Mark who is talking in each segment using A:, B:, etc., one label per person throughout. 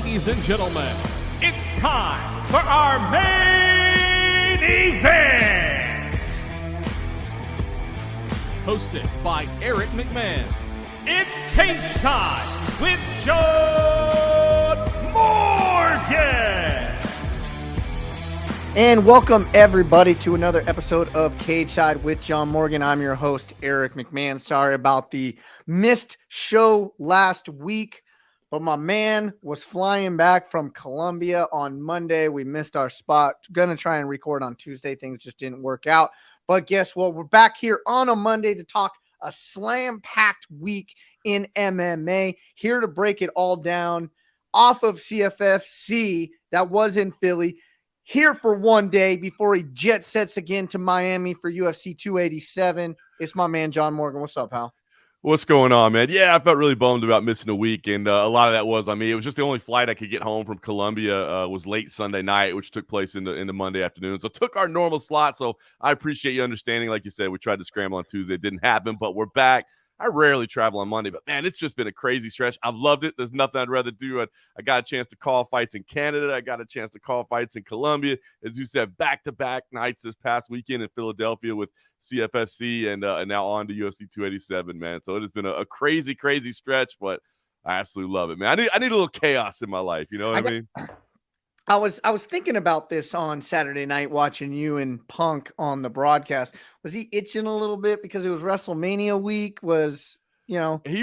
A: Ladies and gentlemen, it's time for our main event! Hosted by Eric McMahon, it's Cageside with John Morgan!
B: And welcome everybody to another episode of Cageside with John Morgan. I'm your host, Eric McMahon. Sorry about the missed show last week, but my man was flying back from Colombia on Monday. We missed our spot. Gonna try and record on Tuesday. Things just didn't work out. But guess what? We're back here on a Monday to talk a slam-packed week in MMA. Here to break it all down off of CFFC that was in Philly. Here for one day before he jet sets again to Miami for UFC 287. It's my man, John Morgan. What's up, pal?
C: What's going on, man? Yeah, I felt really bummed about missing a week, and a lot of that was on me. It was just the only flight I could get home from Colombia was late Sunday night, which took place in the Monday afternoon. So took our normal slot, so I appreciate you understanding. Like you said, we tried to scramble on Tuesday. It didn't happen, but we're back. I rarely travel on Monday, but, man, it's just been a crazy stretch. I've loved it. There's nothing I'd rather do. I got a chance to call fights in Canada. I got a chance to call fights in Colombia. As you said, back-to-back nights this past weekend in Philadelphia with CFFC and now on to UFC 287, man. So it has been a crazy, crazy stretch, but I absolutely love it, man. I need a little chaos in my life. You know what I mean?
B: I was thinking about this on Saturday night watching you and Punk on the broadcast. Was he itching a little bit because it was WrestleMania week? He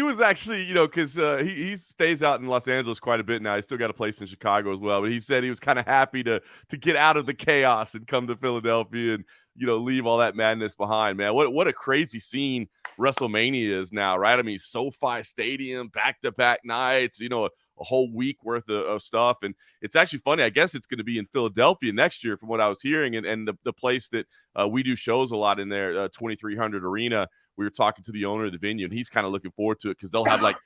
B: was actually, because he stays out in Los Angeles quite a bit now. He's still got a place in Chicago as well. But he said he was kind of happy to get out of the chaos and come to Philadelphia and, leave all that madness behind, man. What a crazy scene WrestleMania is now, right? I mean, SoFi Stadium, back-to-back nights, a whole week worth of stuff. And it's actually funny. I guess it's going to be in Philadelphia next year from what I was hearing. And the place that we do shows a lot in there, 2300 Arena, we were talking to the owner of the venue, and he's kind of looking forward to it because they'll have like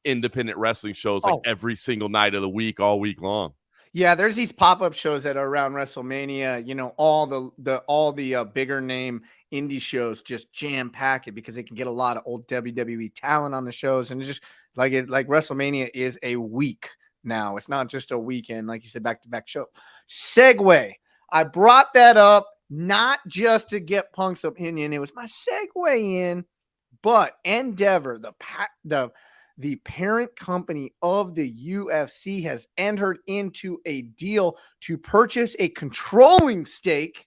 B: independent wrestling shows like every single night of the week, all week long. Yeah, there's these pop-up shows that are around WrestleMania. All the bigger name indie shows just jam-pack it because they can get a lot of old WWE talent on the shows, and it's just like WrestleMania is a week now. It's not just a weekend, like you said, back-to-back show. Segue. I brought that up not just to get Punk's opinion. It was my segue in, but Endeavor, the parent company of the UFC, has entered into a deal to purchase a controlling stake,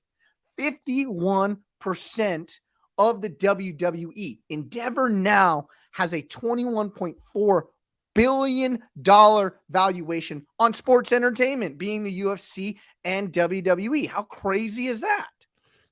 B: 51% of the WWE. Endeavor now has a $21.4 billion valuation on sports entertainment, being the UFC and WWE. How crazy is that?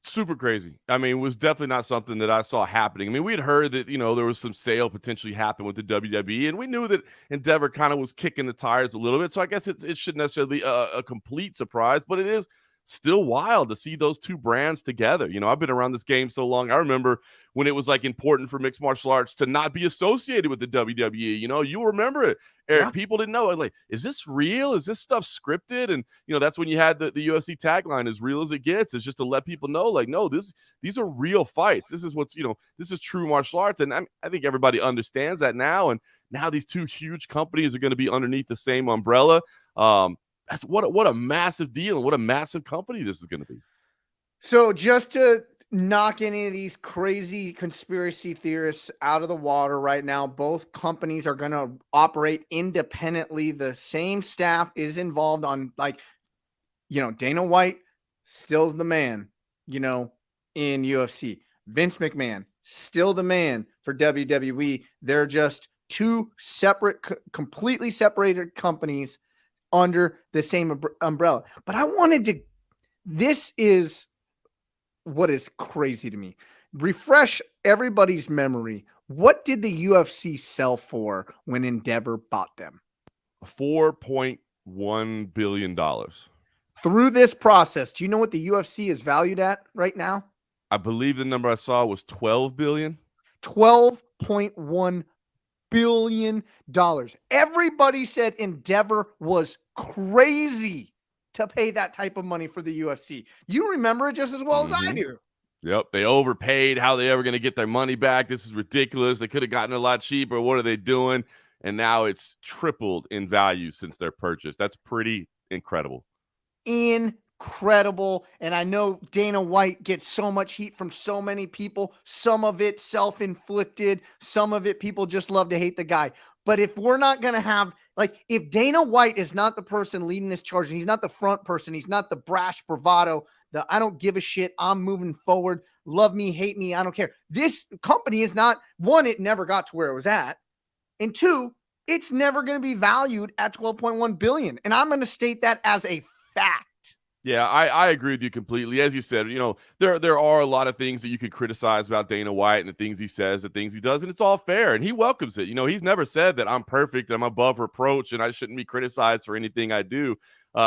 C: Super crazy. I mean, it was definitely not something that I saw happening. I mean, we had heard that, there was some sale potentially happen with the WWE, and we knew that Endeavor kind of was kicking the tires a little bit. So I guess it shouldn't necessarily be a complete surprise, but it is still wild to see those two brands together. I've been around this game so long. I remember when it was like important for mixed martial arts to not be associated with the WWE. You remember it, Eric. Yeah. People didn't know. Like, is this real? Is this stuff scripted? And that's when you had the UFC tagline, as real as it gets. Is just to let people know, like, no, these are real fights. This is what's this is true martial arts. And I think everybody understands that now. And now these two huge companies are going to be underneath the same umbrella. That's what a massive deal and what a massive company this is going to be.
B: So just to knock any of these crazy conspiracy theorists out of the water right now, both companies are going to operate independently. The same staff is involved on, Dana White still the man, in UFC. Vince McMahon still the man for WWE. They're just two separate, completely separated companies under the same umbrella. But this is what is crazy to me. Refresh everybody's memory. What did the UFC sell for when Endeavor bought them?
C: $4.1 billion.
B: Through this process, do you know what the UFC is valued at right now?
C: I believe the number I saw was 12 billion.
B: $12.1 billion. Everybody said Endeavor was crazy to pay that type of money for the UFC. You remember it just as well as I do.
C: Yep, they overpaid. How are they ever going to get their money back? This is ridiculous. They could have gotten a lot cheaper. What are they doing? and now it's tripled in value since their purchase. That's pretty incredible.
B: Incredible. And I know Dana White gets so much heat from so many people, some of it self-inflicted, some of it people just love to hate the guy. But if we're not going to have, like, if Dana White is not the person leading this charge, and he's not the front person, he's not the brash bravado, the I don't give a shit, I'm moving forward, love me, hate me, I don't care. This company is not, one, it never got to where it was at, and two, it's never going to be valued at $12.1 billion. And I'm going to state that as a fact.
C: Yeah, I agree with you completely. As you said, there are a lot of things that you could criticize about Dana White and the things he says, the things he does, and it's all fair, and he welcomes it. He's never said that I'm perfect, I'm above reproach, and I shouldn't be criticized for anything I do.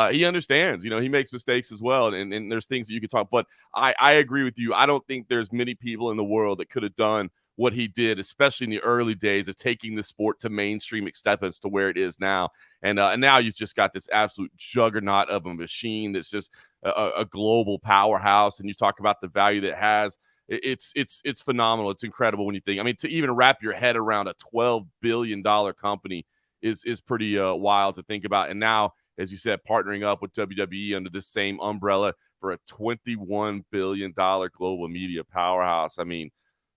C: He understands, he makes mistakes as well, and there's things that you can talk. But I agree with you. I don't think there's many people in the world that could have done what he did, especially in the early days of taking the sport to mainstream acceptance to where it is now. And now you've just got this absolute juggernaut of a machine that's just a global powerhouse. And you talk about the value that it has. It's phenomenal. It's incredible when you think. I mean, to even wrap your head around a $12 billion company is pretty wild to think about. And now, as you said, partnering up with WWE under this same umbrella for a $21 billion global media powerhouse. I mean,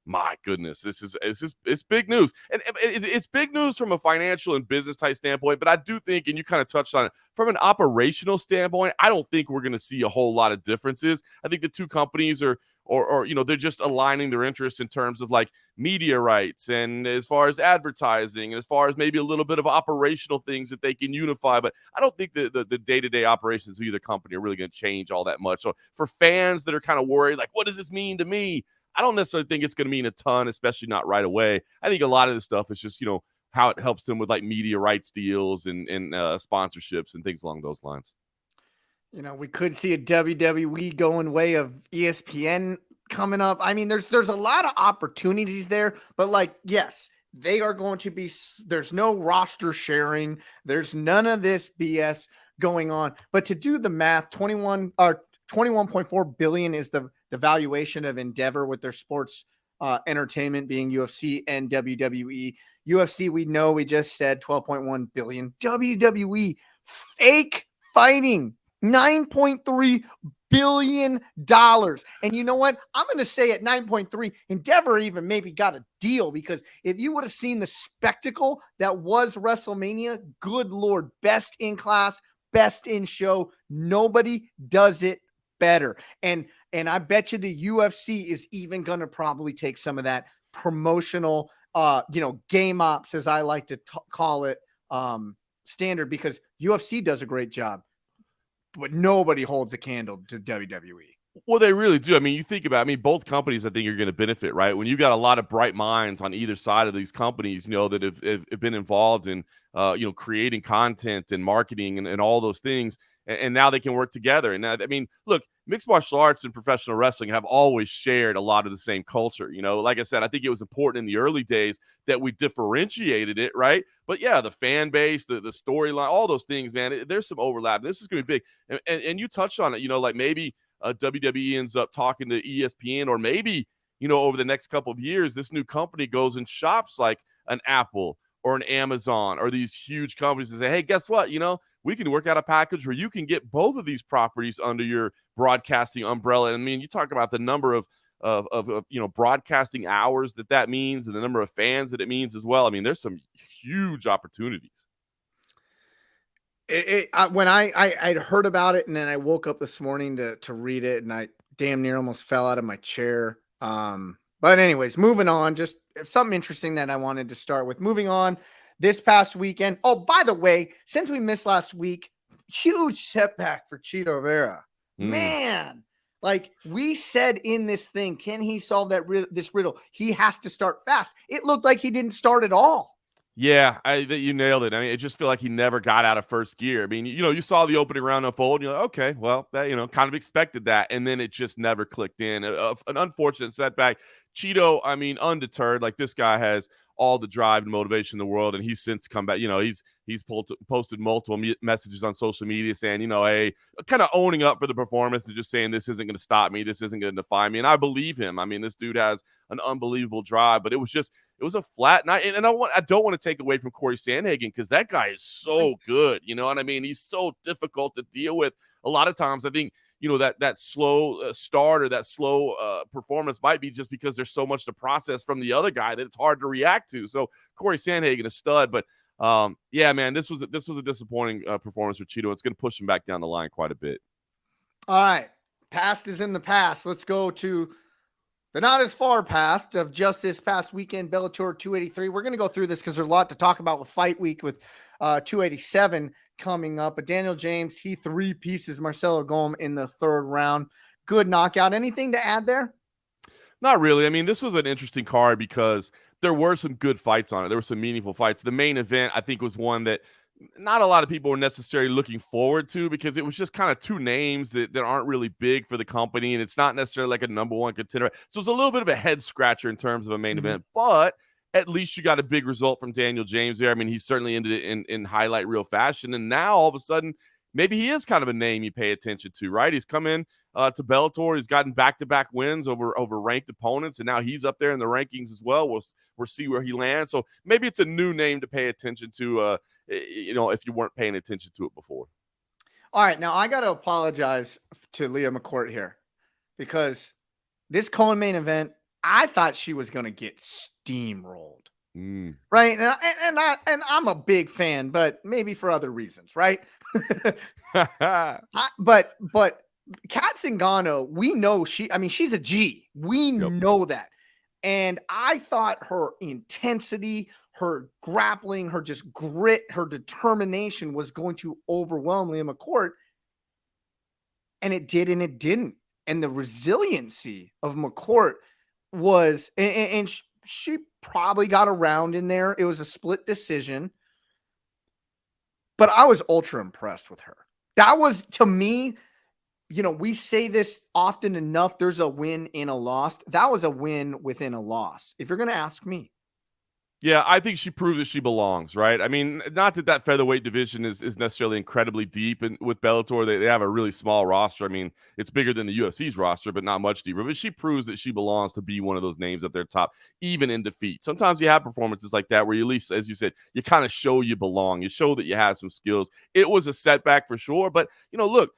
C: my goodness, it's big news. And it's big news from a financial and business type standpoint. But I do think, and you kind of touched on it, from an operational standpoint, I don't think we're going to see a whole lot of differences. I think the two companies are, or they're just aligning their interests in terms of like media rights and as far as advertising, and as far as maybe a little bit of operational things that they can unify. But I don't think the day-to-day operations of either company are really going to change all that much. So for fans that are kind of worried, like, what does this mean to me? I don't necessarily think it's going to mean a ton, especially not right away. I think a lot of this stuff is just, how it helps them with like media rights deals and sponsorships and things along those lines.
B: We could see a WWE going way of ESPN coming up. I mean, there's a lot of opportunities there, but yes, they are going to be, there's no roster sharing. There's none of this BS going on, but to do the math, 21.4 billion is the valuation of Endeavor with their sports entertainment being UFC and WWE. UFC, we know, we just said 12.1 billion. WWE, fake fighting, $9.3 billion. And you know what? I'm going to say at 9.3, Endeavor even maybe got a deal, because if you would have seen the spectacle that was WrestleMania, good Lord, best in class, best in show, nobody does it better. And I bet you the UFC is even going to probably take some of that promotional, game ops, as I like to call it, standard, because UFC does a great job, but nobody holds a candle to WWE.
C: Well, they really do. I mean, you think about, both companies, I think, are going to benefit, right? When you got a lot of bright minds on either side of these companies, that have been involved in, creating content and marketing and all those things. And now they can work together. And look, mixed martial arts and professional wrestling have always shared a lot of the same culture. Like I said, I think it was important in the early days that we differentiated it, right? But yeah, the fan base, the storyline, all those things, man, there's some overlap. This is going to be big. And you touched on it, like maybe WWE ends up talking to ESPN, or maybe, over the next couple of years, this new company goes and shops like an Apple or an Amazon or these huge companies and say, hey, guess what? We can work out a package where you can get both of these properties under your broadcasting umbrella. And you talk about the number of broadcasting hours that means, and the number of fans that it means as well. There's some huge opportunities.
B: When I'd heard about it, and then I woke up this morning to read it, and I damn near almost fell out of my chair. But anyways, moving on, just something interesting that I wanted to start with. Moving on. This past weekend. Oh, by the way, since we missed last week, huge setback for Chito Vera. Man, like we said in this thing, can he solve this riddle? He has to start fast. It looked like he didn't start at all.
C: Yeah, you nailed it. I just feel like he never got out of first gear. You saw the opening round unfold, and you're like, okay, well, that, kind of expected that, and then it just never clicked in. An unfortunate setback. Chito, undeterred, like this guy has all the drive and motivation in the world, and he's since come back. He's posted multiple messages on social media saying, hey, kind of owning up for the performance and just saying this isn't going to stop me, this isn't going to define me, and I believe him. I mean, this dude has an unbelievable drive, but it was a flat night, and I don't want to take away from Corey Sandhagen because that guy is so good. You know what I mean? He's so difficult to deal with. A lot of times, I think that slow start or that slow performance might be just because there's so much to process from the other guy that it's hard to react to. So Corey Sandhagen, a stud, but yeah, man, this was a disappointing performance for Chito. It's going to push him back down the line quite a bit.
B: All right, past is in the past. Let's go to the not as far past of just this past weekend, Bellator 283. We're going to go through this because there's a lot to talk about with Fight Week with 287 coming up. But Daniel James, he 3 pieces Marcelo Golm in the 3rd round. Good knockout. Anything to add there?
C: Not really. I mean, this was an interesting card because there were some good fights on it. There were some meaningful fights. The main event, I think, was one that not a lot of people were necessarily looking forward to because it was just kind of 2 names that aren't really big for the company, and it's not necessarily like a number 1 contender. So it's a little bit of a head scratcher in terms of a main event, but at least you got a big result from Daniel James there. I mean, he certainly ended it in highlight reel fashion, and now all of a sudden, maybe he is kind of a name you pay attention to, right? He's come in to Bellator. He's gotten back-to-back wins over ranked opponents, and now he's up there in the rankings as well. We'll see where he lands. So maybe it's a new name to pay attention to, if you weren't paying attention to it before.
B: All right, now I got to apologize to Leah McCourt here because this Cohen main event, I thought she was going to get steamrolled, right? And I'm a big fan, but maybe for other reasons, right? But Kat Zingano, we know she's a G. We know that. And I thought her intensity, her grappling, her just grit, her determination was going to overwhelm Leah McCourt. And it did, and it didn't. And the resiliency of McCourt was, and she probably got around in there. It was a split decision. But I was ultra impressed with her. That was, to me, we say this often enough. There's a win in a loss. That was a win within a loss, if you're going to ask me.
C: Yeah, I think she proved that she belongs, right? I mean, not that featherweight division is necessarily incredibly deep, and with Bellator, they have a really small roster. I mean, it's bigger than the UFC's roster, but not much deeper. But she proves that she belongs to be one of those names at their top, even in defeat. Sometimes you have performances like that where you, at least, as you said, you kind of show you belong. You show that you have some skills. It was a setback for sure, but, look,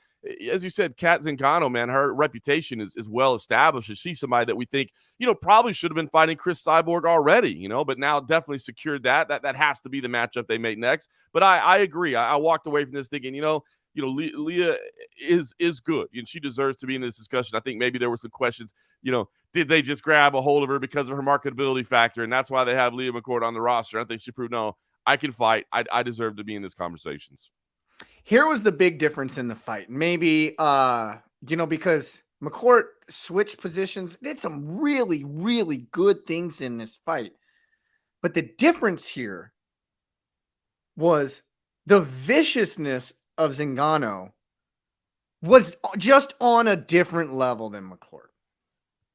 C: as you said, Kat Zingano, man, her reputation is well established. She's somebody that we think, probably should have been fighting Chris Cyborg already, but now definitely secured that. That has to be the matchup they make next. But I agree. I walked away from this thinking, Leah is good, and she deserves to be in this discussion. I think maybe there were some questions, did they just grab a hold of her because of her marketability factor, and that's why they have Leah McCourt on the roster? I think she proved, no, I can fight. I deserve to be in these conversations.
B: Here was the big difference in the fight. Maybe, because McCourt switched positions, did some really, really good things in this fight. But the difference here was the viciousness of Zingano was just on a different level than McCourt.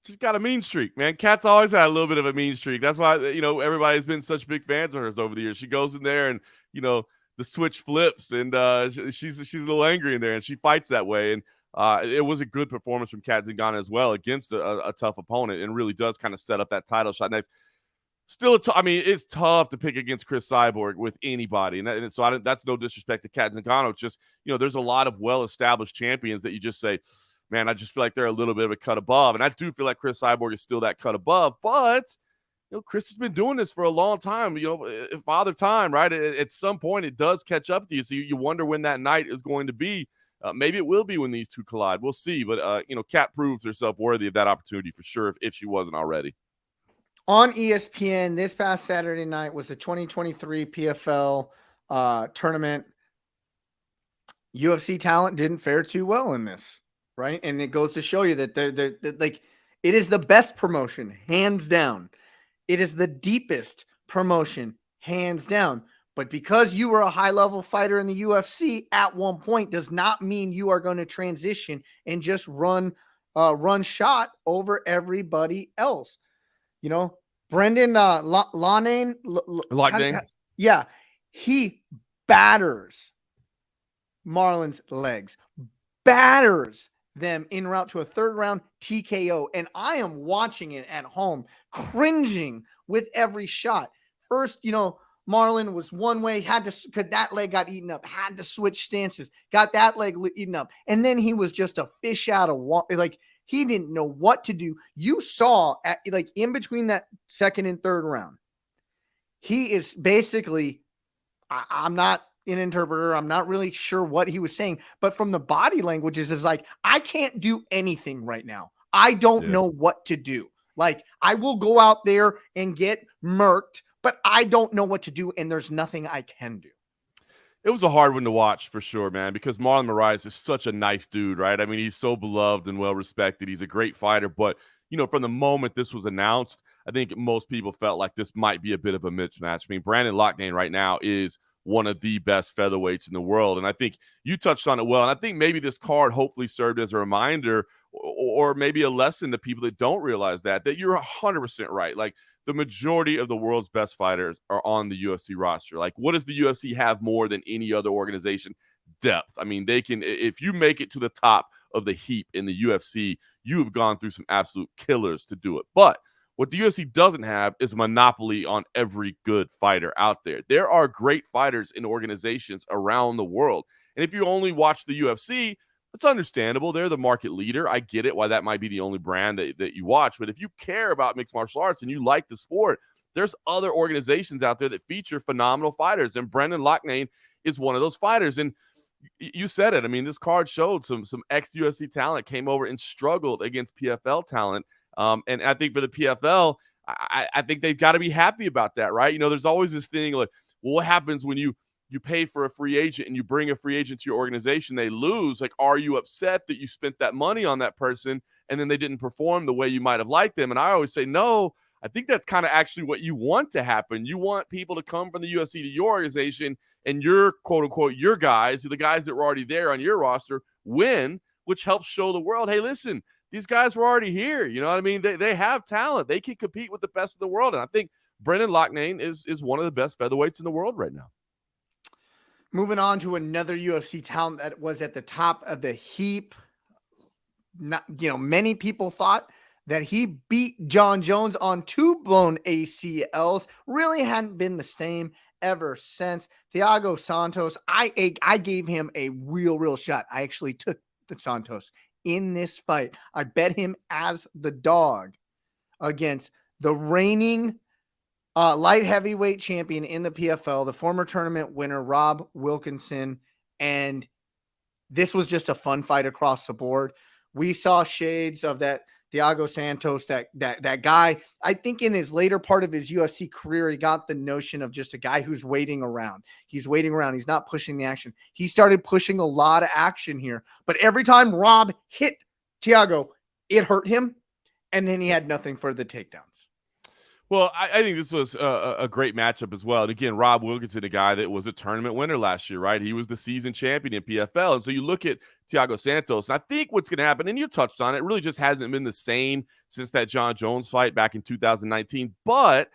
C: She's got a mean streak, man. Kat's always had a little bit of a mean streak. That's why, everybody's been such big fans of hers over the years. She goes in there and, the switch flips, and she's a little angry in there, and she fights that way. And it was a good performance from Kat Zingano as well against a tough opponent, and really does kind of set up that title shot next. Still, it's tough to pick against Chris Cyborg with anybody, and so that's no disrespect to Kat Zingano. It's just, there's a lot of well-established champions that you just say, man, I just feel like they're a little bit of a cut above, and I do feel like Chris Cyborg is still that cut above, but Chris has been doing this for a long time, father time, right? At some point, it does catch up to you. So you wonder when that night is going to be. Maybe it will be when these two collide. We'll see. But, Kat proves herself worthy of that opportunity for sure, if she wasn't already.
B: On ESPN, this past Saturday night was the 2023 PFL tournament. UFC talent didn't fare too well in this, right? And it goes to show you that they're like, it is the best promotion, hands down. It is the deepest promotion, hands down. But because you were a high-level fighter in the UFC at one point does not mean you are going to transition and just run shot over everybody else. Brendan Loughnane, yeah, he batters Marlon's legs, batters them en route to a third round TKO. And I am watching it at home, cringing with every shot. First, Marlon was one way, because that leg got eaten up, had to switch stances, got that leg eaten up. And then he was just a fish out of water. Like, he didn't know what to do. You saw in between that second and third round, he is basically, I'm not an interpreter. I'm not really sure what he was saying, but from the body languages is like, I can't do anything right now. I don't know what to do. Like, I will go out there and get murked, but I don't know what to do. And there's nothing I can do.
C: It was a hard one to watch for sure, man, because Marlon Moraes is such a nice dude, right? I mean, he's so beloved and well-respected. He's a great fighter, but, from the moment this was announced, I think most people felt like this might be a bit of a mismatch. I mean, Brandon Loughnane right now is one of the best featherweights in the world, and I think you touched on it well, and I think maybe this card hopefully served as a reminder or maybe a lesson to people that don't realize that you're 100% right. Like, the majority of the world's best fighters are on the UFC roster. Like, what does the UFC have more than any other organization? Depth. I mean, they can, if you make it to the top of the heap in the UFC, you have gone through some absolute killers to do it. But what the UFC doesn't have is a monopoly on every good fighter out there. There are great fighters in organizations around the world. And if you only watch the UFC, it's understandable. They're the market leader. I get it why that might be the only brand that you watch. But if you care about mixed martial arts and you like the sport, there's other organizations out there that feature phenomenal fighters. And Brendan Loughnane is one of those fighters. And you said it. I mean, this card showed some ex-UFC talent came over and struggled against PFL talent. And I think for the PFL, I think they've got to be happy about that, right? There's always this thing like, well, what happens when you pay for a free agent and you bring a free agent to your organization, they lose. Like, are you upset that you spent that money on that person and then they didn't perform the way you might have liked them? And I always say, no, I think that's kind of actually what you want to happen. You want people to come from the UFC to your organization and your quote unquote, your guys, the guys that were already there on your roster, win, which helps show the world, hey, listen, these guys were already here. You know what I mean? They have talent. They can compete with the best of the world. And I think Brendan Loughnane is one of the best featherweights in the world right now.
B: Moving on to another UFC talent that was at the top of the heap. Many people thought that he beat John Jones on 2 blown ACLs. Really hadn't been the same ever since. Thiago Santos, I gave him a real shot. I actually took the Santos in this fight. I bet him as the dog against the reigning light heavyweight champion in the PFL, the former tournament winner, Rob Wilkinson. And this was just a fun fight across the board. We saw shades of that Thiago Santos, that guy. I think in his later part of his UFC career, he got the notion of just a guy who's waiting around. He's waiting around. He's not pushing the action. He started pushing a lot of action here. But every time Rob hit Thiago, it hurt him. And then he had nothing for the takedowns.
C: Well, I think this was a great matchup as well. And again, Rob Wilkinson, a guy that was a tournament winner last year, right? He was the season champion in PFL. And so you look at Thiago Santos, and I think what's going to happen, and you touched on it, really just hasn't been the same since that John Jones fight back in 2019. But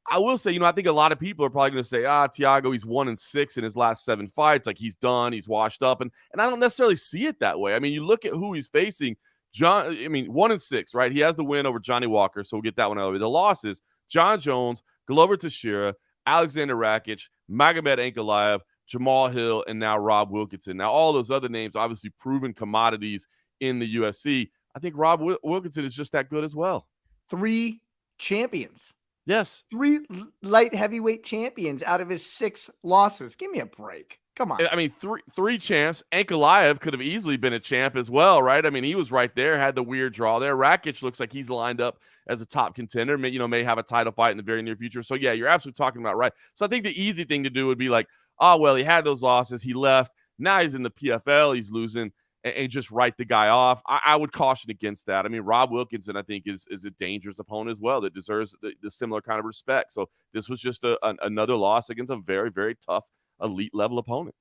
C: I will say, I think a lot of people are probably going to say, Thiago, he's 1-6 in his last 7 fights. Like, he's done, he's washed up. And I don't necessarily see it that way. I mean, you look at who he's facing. 1-6, right? He has the win over Johnny Walker, so we'll get that one out of the way. The losses, John Jones, Glover Teixeira, Alexander Rakic, Magomed Ankalaev, Jamal Hill, and now Rob Wilkinson. Now, all those other names, obviously proven commodities in the UFC. I think Rob Wilkinson is just that good as well.
B: 3 champions.
C: Yes.
B: 3 light heavyweight champions out of his 6 losses. Give me a break. Come on.
C: I mean, three champs. Ankalaev could have easily been a champ as well, right? I mean, he was right there, had the weird draw there. Rakic looks like he's lined up as a top contender, may have a title fight in the very near future. So, yeah, you're absolutely talking about right. So I think the easy thing to do would be like, well, he had those losses. He left. Now he's in the PFL. He's losing and just write the guy off. I would caution against that. I mean, Rob Wilkinson, I think, is a dangerous opponent as well that deserves the similar kind of respect. So this was just another loss against a very, very tough elite level opponent.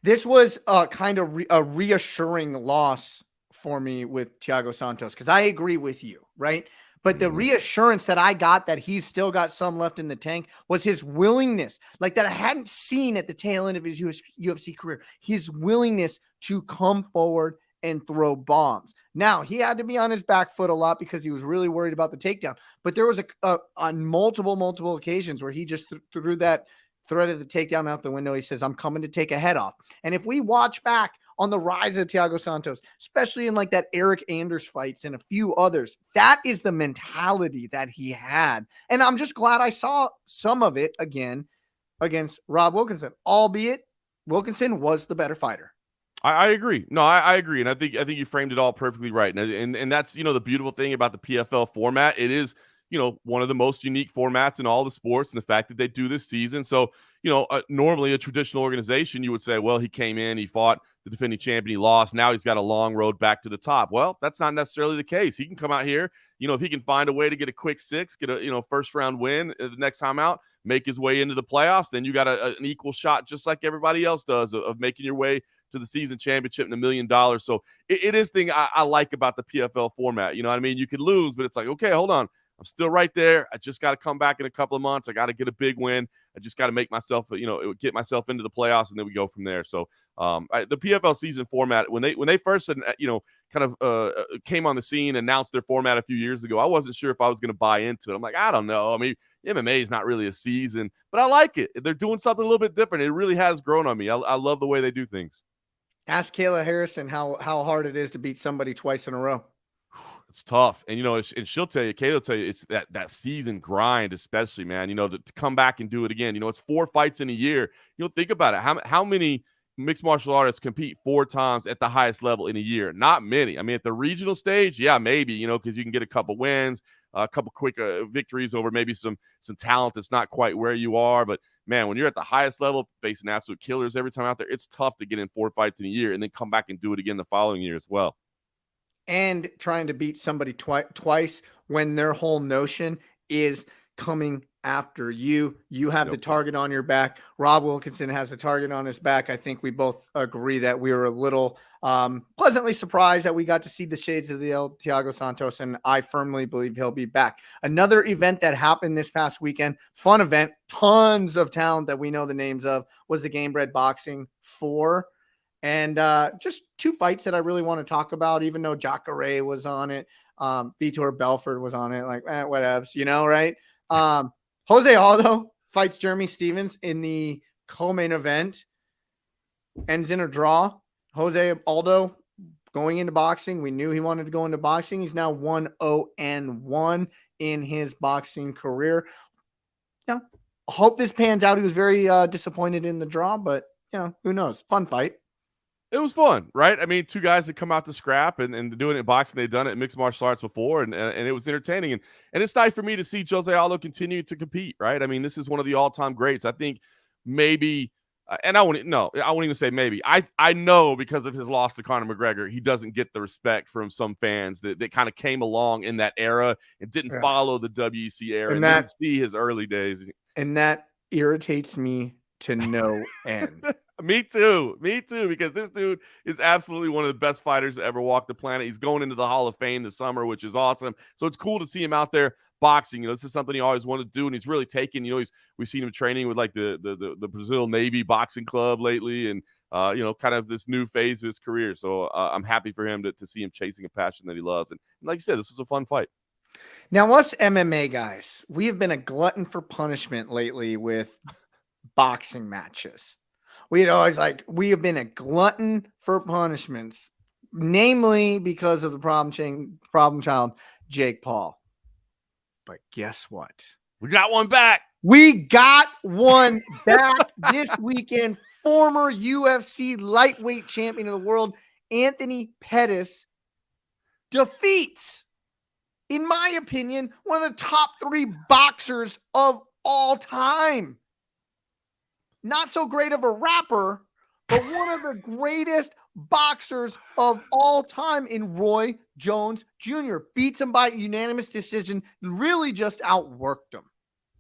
B: This was kind of a reassuring loss for me with Thiago Santos, because I agree with you, right? But the reassurance that I got that he's still got some left in the tank was his willingness, like that I hadn't seen at the tail end of his UFC career, his willingness to come forward and throw bombs. Now, he had to be on his back foot a lot because he was really worried about the takedown. But there was on multiple occasions where he just threw that threat of the takedown out the window. He says, I'm coming to take a head off. And if we watch back on the rise of Thiago Santos, especially in like that Eric Anders fights and a few others, that is the mentality that he had. And I'm just glad I saw some of it again against Rob Wilkinson, albeit Wilkinson was the better fighter.
C: I agree. No, I agree. And I think you framed it all perfectly right. And that's, the beautiful thing about the PFL format. It is, one of the most unique formats in all the sports, and the fact that they do this season. So, normally a traditional organization, you would say, well, he came in, he fought the defending champion, he lost. Now he's got a long road back to the top. Well, that's not necessarily the case. He can come out here, if he can find a way to get a quick 6, get a, first round win the next time out, make his way into the playoffs, then you got an equal shot, just like everybody else does, of making your way to the season championship and $1 million. So it is thing I like about the PFL format. You know what I mean? You could lose, but it's like, okay, hold on. I'm still right there. I just got to come back in a couple of months. I got to get a big win. I just got to make myself, get myself into the playoffs, and then we go from there. So the PFL season format, when they first, came on the scene, announced their format a few years ago, I wasn't sure if I was going to buy into it. I'm like, I don't know. I mean, MMA is not really a season, but I like it. They're doing something a little bit different. It really has grown on me. I love the way they do things.
B: Ask Kayla Harrison how hard it is to beat somebody twice in a row.
C: It's tough. And, and she'll tell you, Kayla will tell you, it's that season grind, especially, man, to come back and do it again. It's 4 fights in a year. Think about it. How many mixed martial artists compete 4 times at the highest level in a year? Not many. I mean, at the regional stage, yeah, maybe, because you can get a couple wins, a couple quick victories over maybe some talent that's not quite where you are. But, man, when you're at the highest level, facing absolute killers every time out there, it's tough to get in 4 fights in a year and then come back and do it again the following year as well.
B: And trying to beat somebody twice when their whole notion is coming after you. You have the target on your back. Rob Wilkinson has a target on his back. I think we both agree that we were a little pleasantly surprised that we got to see the shades of the Thiago Santos, and I firmly believe he'll be back. Another event that happened this past weekend, fun event, tons of talent that we know the names of, was the Gamebred Boxing 4. And just 2 fights that I really want to talk about, even though Jacare was on it. Vitor Belfort was on it. Like, whatevs, right? Jose Aldo fights Jeremy Stevens in the co-main event. Ends in a draw. Jose Aldo going into boxing. We knew he wanted to go into boxing. He's now 1-0-1 in his boxing career. Hope this pans out. He was very disappointed in the draw, but, who knows? Fun fight.
C: It was fun, right? I mean, 2 guys that come out to scrap and doing it in boxing. They've done it in mixed martial arts before, and it was entertaining. And it's nice for me to see Jose Aldo continue to compete, right? I mean, this is one of the all-time greats. I think maybe, and I wouldn't even say maybe. I know because of his loss to Conor McGregor, he doesn't get the respect from some fans that kind of came along in that era and didn't follow the WEC era and didn't see his early days.
B: And that irritates me to no end.
C: Me too, because this dude is absolutely one of the best fighters to ever walk the planet. He's going into the Hall of Fame this summer, which is awesome. So it's cool to see him out there boxing. This is something he always wanted to do, and he's really taken. We've seen him training with like the Brazil Navy boxing club lately, and kind of this new phase of his career. So I'm happy for him to see him chasing a passion that he loves. And like you said, this was a fun fight.
B: Now, us MMA guys, we have been a glutton for punishment lately with boxing matches. We have been a glutton for punishments, namely because of the problem child, Jake Paul. But guess what?
C: We got one back.
B: We got one back this weekend. Former UFC lightweight champion of the world, Anthony Pettis, defeats, in my opinion, one of the top 3 boxers of all time. Not so great of a rapper, but one of the greatest boxers of all time in Roy Jones Jr. Beats him by unanimous decision, really just outworked him.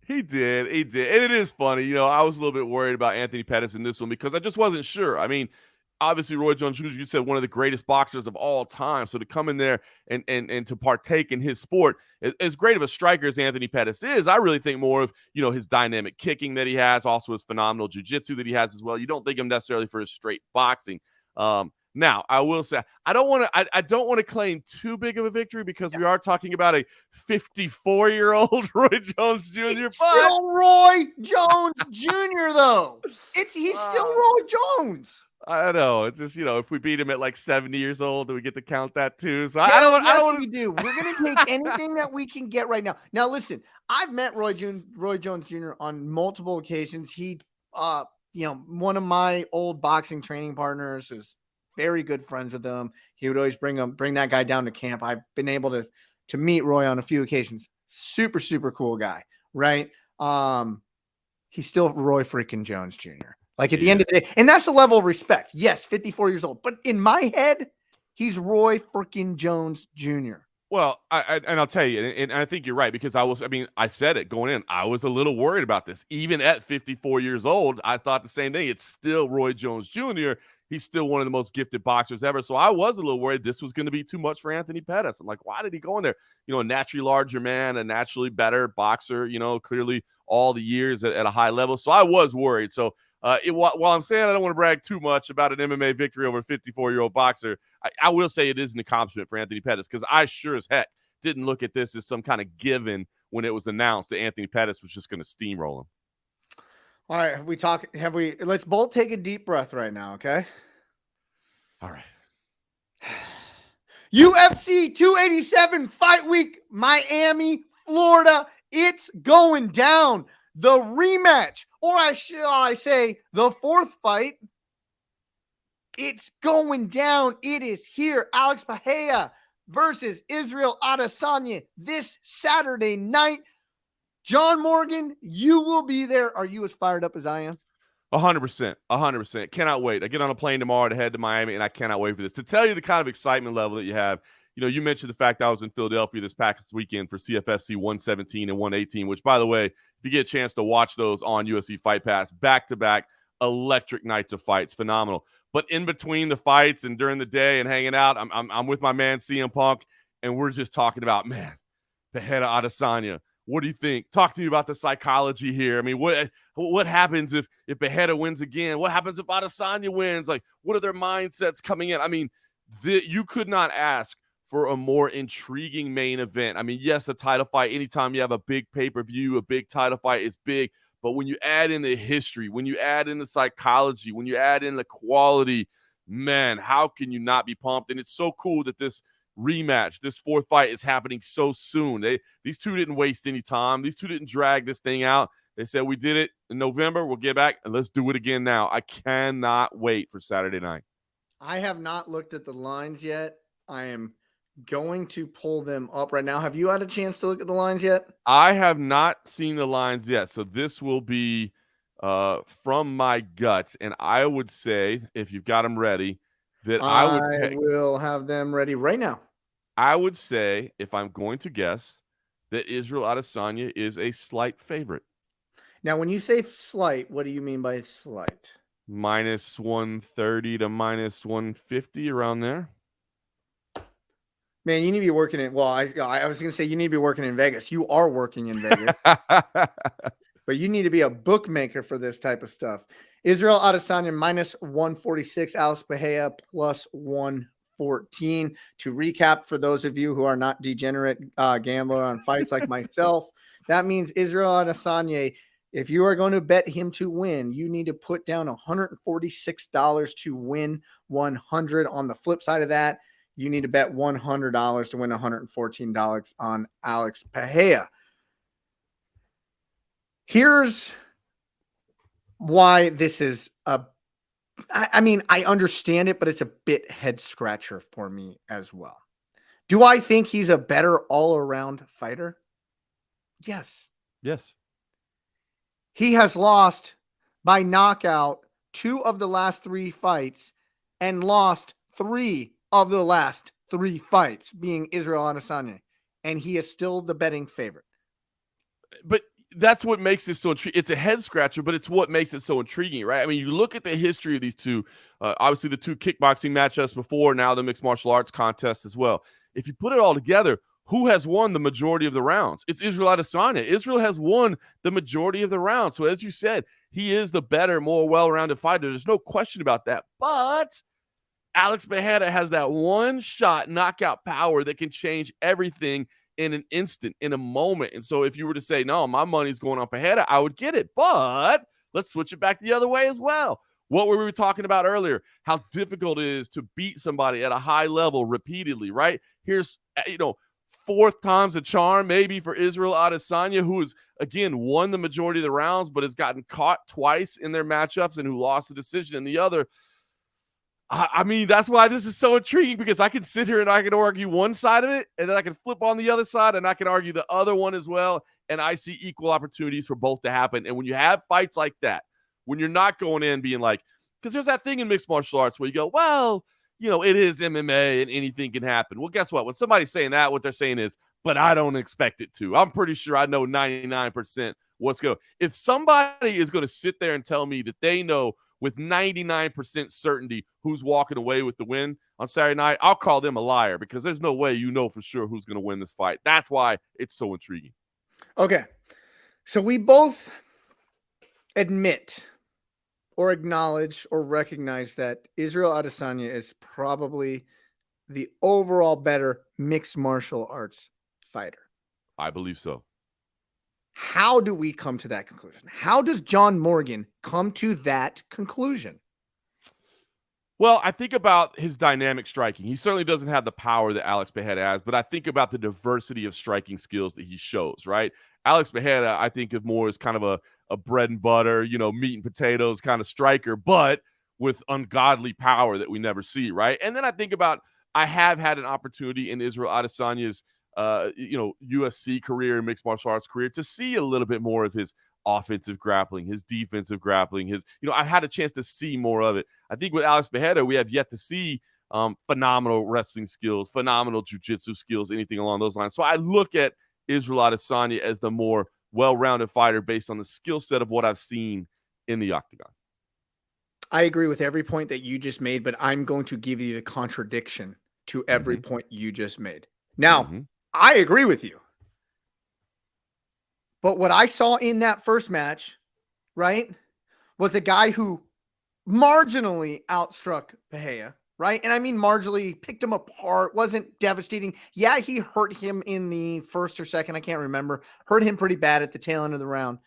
C: He did. And it is funny. I was a little bit worried about Anthony Pettis in this one because I just wasn't sure. I mean, obviously Roy Jones Jr., you said one of the greatest boxers of all time. So to come in there and to partake in his sport, as great of a striker as Anthony Pettis is, I really think more of, his dynamic kicking that he has, also his phenomenal jiu-jitsu that he has as well. You don't think him necessarily for his straight boxing. Now, I will say I don't want to claim too big of a victory because we are talking about a 54-year-old Roy Jones Jr.
B: It's still Roy Jones Jr. though. He's still Roy Jones.
C: I know. It's just, if we beat him at like 70 years old, do we get to count that too? So
B: I
C: don't want
B: to do. We're going to take anything that we can get right now. Now, listen, I've met Roy Jones Jr. on multiple occasions. He, one of my old boxing training partners is very good friends with him. He would always bring that guy down to camp. I've been able to meet Roy on a few occasions. Super, super cool guy, right? He's still Roy freaking Jones Jr. Like at the end of the day, and that's the level of respect. Yes, 54 years old, but in my head, he's Roy freaking Jones Jr.
C: Well, I'll tell you, and I think you're right, because I said it going in. I was a little worried about this. Even at 54 years old, I thought the same thing. It's still Roy Jones Jr. He's still one of the most gifted boxers ever. So I was a little worried this was going to be too much for Anthony Pettis. I'm like, why did he go in there? A naturally larger man, a naturally better boxer, clearly all the years at a high level. So I was worried. So while I'm saying I don't want to brag too much about an MMA victory over a 54-year-old boxer, I will say it is an accomplishment for Anthony Pettis, because I sure as heck didn't look at this as some kind of given when it was announced that Anthony Pettis was just going to steamroll him.
B: All right, let's both take a deep breath right now, okay?
C: All right.
B: UFC 287 Fight Week, Miami, Florida. It's going down. The rematch, or I say the fourth fight. It's going down. It is here. Alex Pereira versus Israel Adesanya this Saturday night. John Morgan, you will be there. Are you as fired up as I am?
C: 100%. Cannot wait. I get on a plane tomorrow to head to Miami, and I cannot wait for this. To tell you the kind of excitement level that you have, you mentioned the fact that I was in Philadelphia this past weekend for CFFC 117 and 118, which, by the way, if you get a chance to watch those on UFC Fight Pass, back-to-back electric nights of fights, phenomenal. But in between the fights and during the day and hanging out, I'm with my man CM Punk, and we're just talking about, man, Pereira Adesanya. What do you think? Talk to me about the psychology here. I mean, what happens if Pereira wins again? What happens if Adesanya wins? Like, what are their mindsets coming in? I mean, you could not ask for a more intriguing main event. I mean, yes, a title fight, anytime you have a big pay-per-view, a big title fight is big. But when you add in the history, when you add in the psychology, when you add in the quality, man, how can you not be pumped? And it's so cool that this rematch, this fourth fight, is happening so soon. These two didn't waste any time. These two didn't drag this thing out. They said, we did it in November. We'll get back and let's do it again now. I cannot wait for Saturday night.
B: I have not looked at the lines yet. I am going to pull them up right now. Have you had a chance to look at the lines yet?
C: I have not seen the lines yet. So this will be from my guts. And I would say, if you've got them ready, that I
B: will have them ready right now.
C: I would say, if I'm going to guess, that Israel Adesanya is a slight favorite.
B: Now, when you say slight, what do you mean by slight?
C: Minus 130 to minus 150, around there.
B: Man, you need to be working in. Well, I was going to say you need to be working in Vegas. You are working in Vegas, but you need to be a bookmaker for this type of stuff. Israel Adesanya minus 146, Alex Pereira plus 114. To recap, for those of you who are not degenerate gambler on fights like myself, that means Israel Adesanya, if you are going to bet him to win, you need to put down $146 to win 100. On the flip side of that, you need to bet $100 to win $114 on Alex Pereira. Here's why this is I mean, I understand it, but it's a bit head scratcher for me as well. Do I think he's a better all-around fighter? Yes.
C: Yes.
B: He has lost by knockout 2 of the last 3 fights and lost 3 of the last 3 fights, being Israel Adesanya, and he is still the betting favorite.
C: But that's what makes this so intriguing. It's a head scratcher, but it's what makes it so intriguing, right? I mean, you look at the history of these two, obviously the two kickboxing matchups before, now the mixed martial arts contest as well. If you put it all together, who has won the majority of the rounds? It's Israel Adesanya. Israel has won the majority of the rounds. So as you said, he is the better, more well-rounded fighter. There's no question about that. But Alex Pereira has that one-shot knockout power that can change everything in an instant, in a moment. And so if you were to say, no, my money's going on Pereira, I would get it. But let's switch it back the other way as well. What were we talking about earlier? How difficult it is to beat somebody at a high level repeatedly, right? Here's, fourth time's a charm maybe for Israel Adesanya, who has, again, won the majority of the rounds, but has gotten caught twice in their matchups and who lost the decision in the other. I mean, that's why this is so intriguing, because I can sit here and I can argue one side of it, and then I can flip on the other side and I can argue the other one as well. And I see equal opportunities for both to happen. And when you have fights like that, when you're not going in being like, because there's that thing in mixed martial arts where you go, well, it is MMA and anything can happen. Well, guess what? When somebody's saying that, what they're saying is, but I don't expect it to. I'm pretty sure I know 99% what's going to. If somebody is going to sit there and tell me that they know with 99% certainty who's walking away with the win on Saturday night, I'll call them a liar, because there's no way for sure who's going to win this fight. That's why it's so intriguing.
B: Okay. So we both admit or acknowledge or recognize that Israel Adesanya is probably the overall better mixed martial arts fighter.
C: I believe so.
B: How do we come to that conclusion? How does John Morgan come to that conclusion?
C: Well, I think about his dynamic striking. He certainly doesn't have the power that Alex Pereira has, but I think about the diversity of striking skills that he shows, right? Alex Pereira, I think of more as kind of a bread and butter, meat and potatoes kind of striker, but with ungodly power that we never see, right? And then I think about, I have had an opportunity in Israel Adesanya's UFC career and mixed martial arts career to see a little bit more of his offensive grappling, his defensive grappling, I've had a chance to see more of it. I think with Alex Pereira, we have yet to see phenomenal wrestling skills, phenomenal jiu-jitsu skills, anything along those lines. So I look at Israel Adesanya as the more well-rounded fighter based on the skill set of what I've seen in the octagon.
B: I agree with every point that you just made, but I'm going to give you the contradiction to every point you just made. Now, I agree with you. But what I saw in that first match, right, was a guy who marginally outstruck Pereira, right? And I mean marginally, picked him apart, wasn't devastating. Yeah, he hurt him in the first or second, I can't remember. Hurt him pretty bad at the tail end of the round.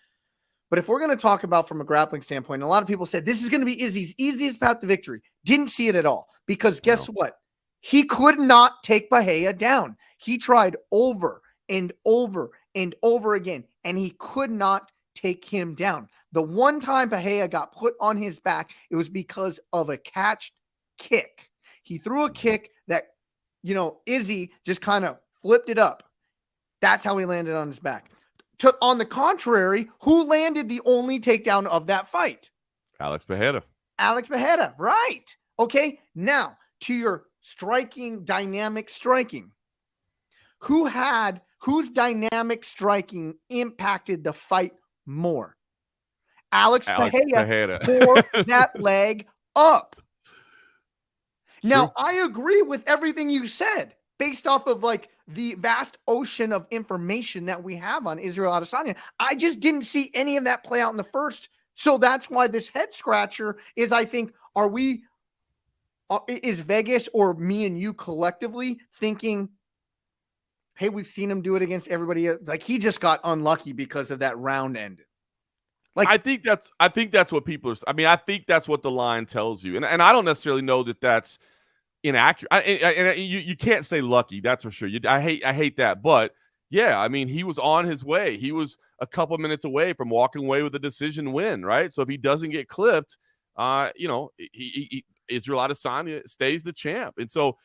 B: But if we're going to talk about from a grappling standpoint, a lot of people said this is going to be Izzy's easiest path to victory. Didn't see it at all, because guess what? He could not take Pereira down. He tried over and over and over again, and he could not take him down. The one time Pereira got put on his back, it was because of a catched kick. He threw a kick that, Izzy just kind of flipped it up. That's how he landed on his back. On the contrary, who landed the only takedown of that fight?
C: Alex Pereira.
B: Alex Pereira, right. Okay, now to your striking, dynamic striking. Whose dynamic striking impacted the fight more? Alex Pereira tore that leg up. Now, I agree with everything you said based off of the vast ocean of information that we have on Israel Adesanya. I just didn't see any of that play out in the first. So that's why this head scratcher is, I think, is Vegas or me and you collectively thinking, hey, we've seen him do it against everybody. He just got unlucky because of that round ended.
C: I think that's what people are. I mean, I think that's what the line tells you, and I don't necessarily know that that's inaccurate. And you can't say lucky, that's for sure. I hate that, but yeah, I mean, he was on his way. He was a couple minutes away from walking away with a decision win, right? So if he doesn't get clipped, Israel Adesanya stays the champ, and so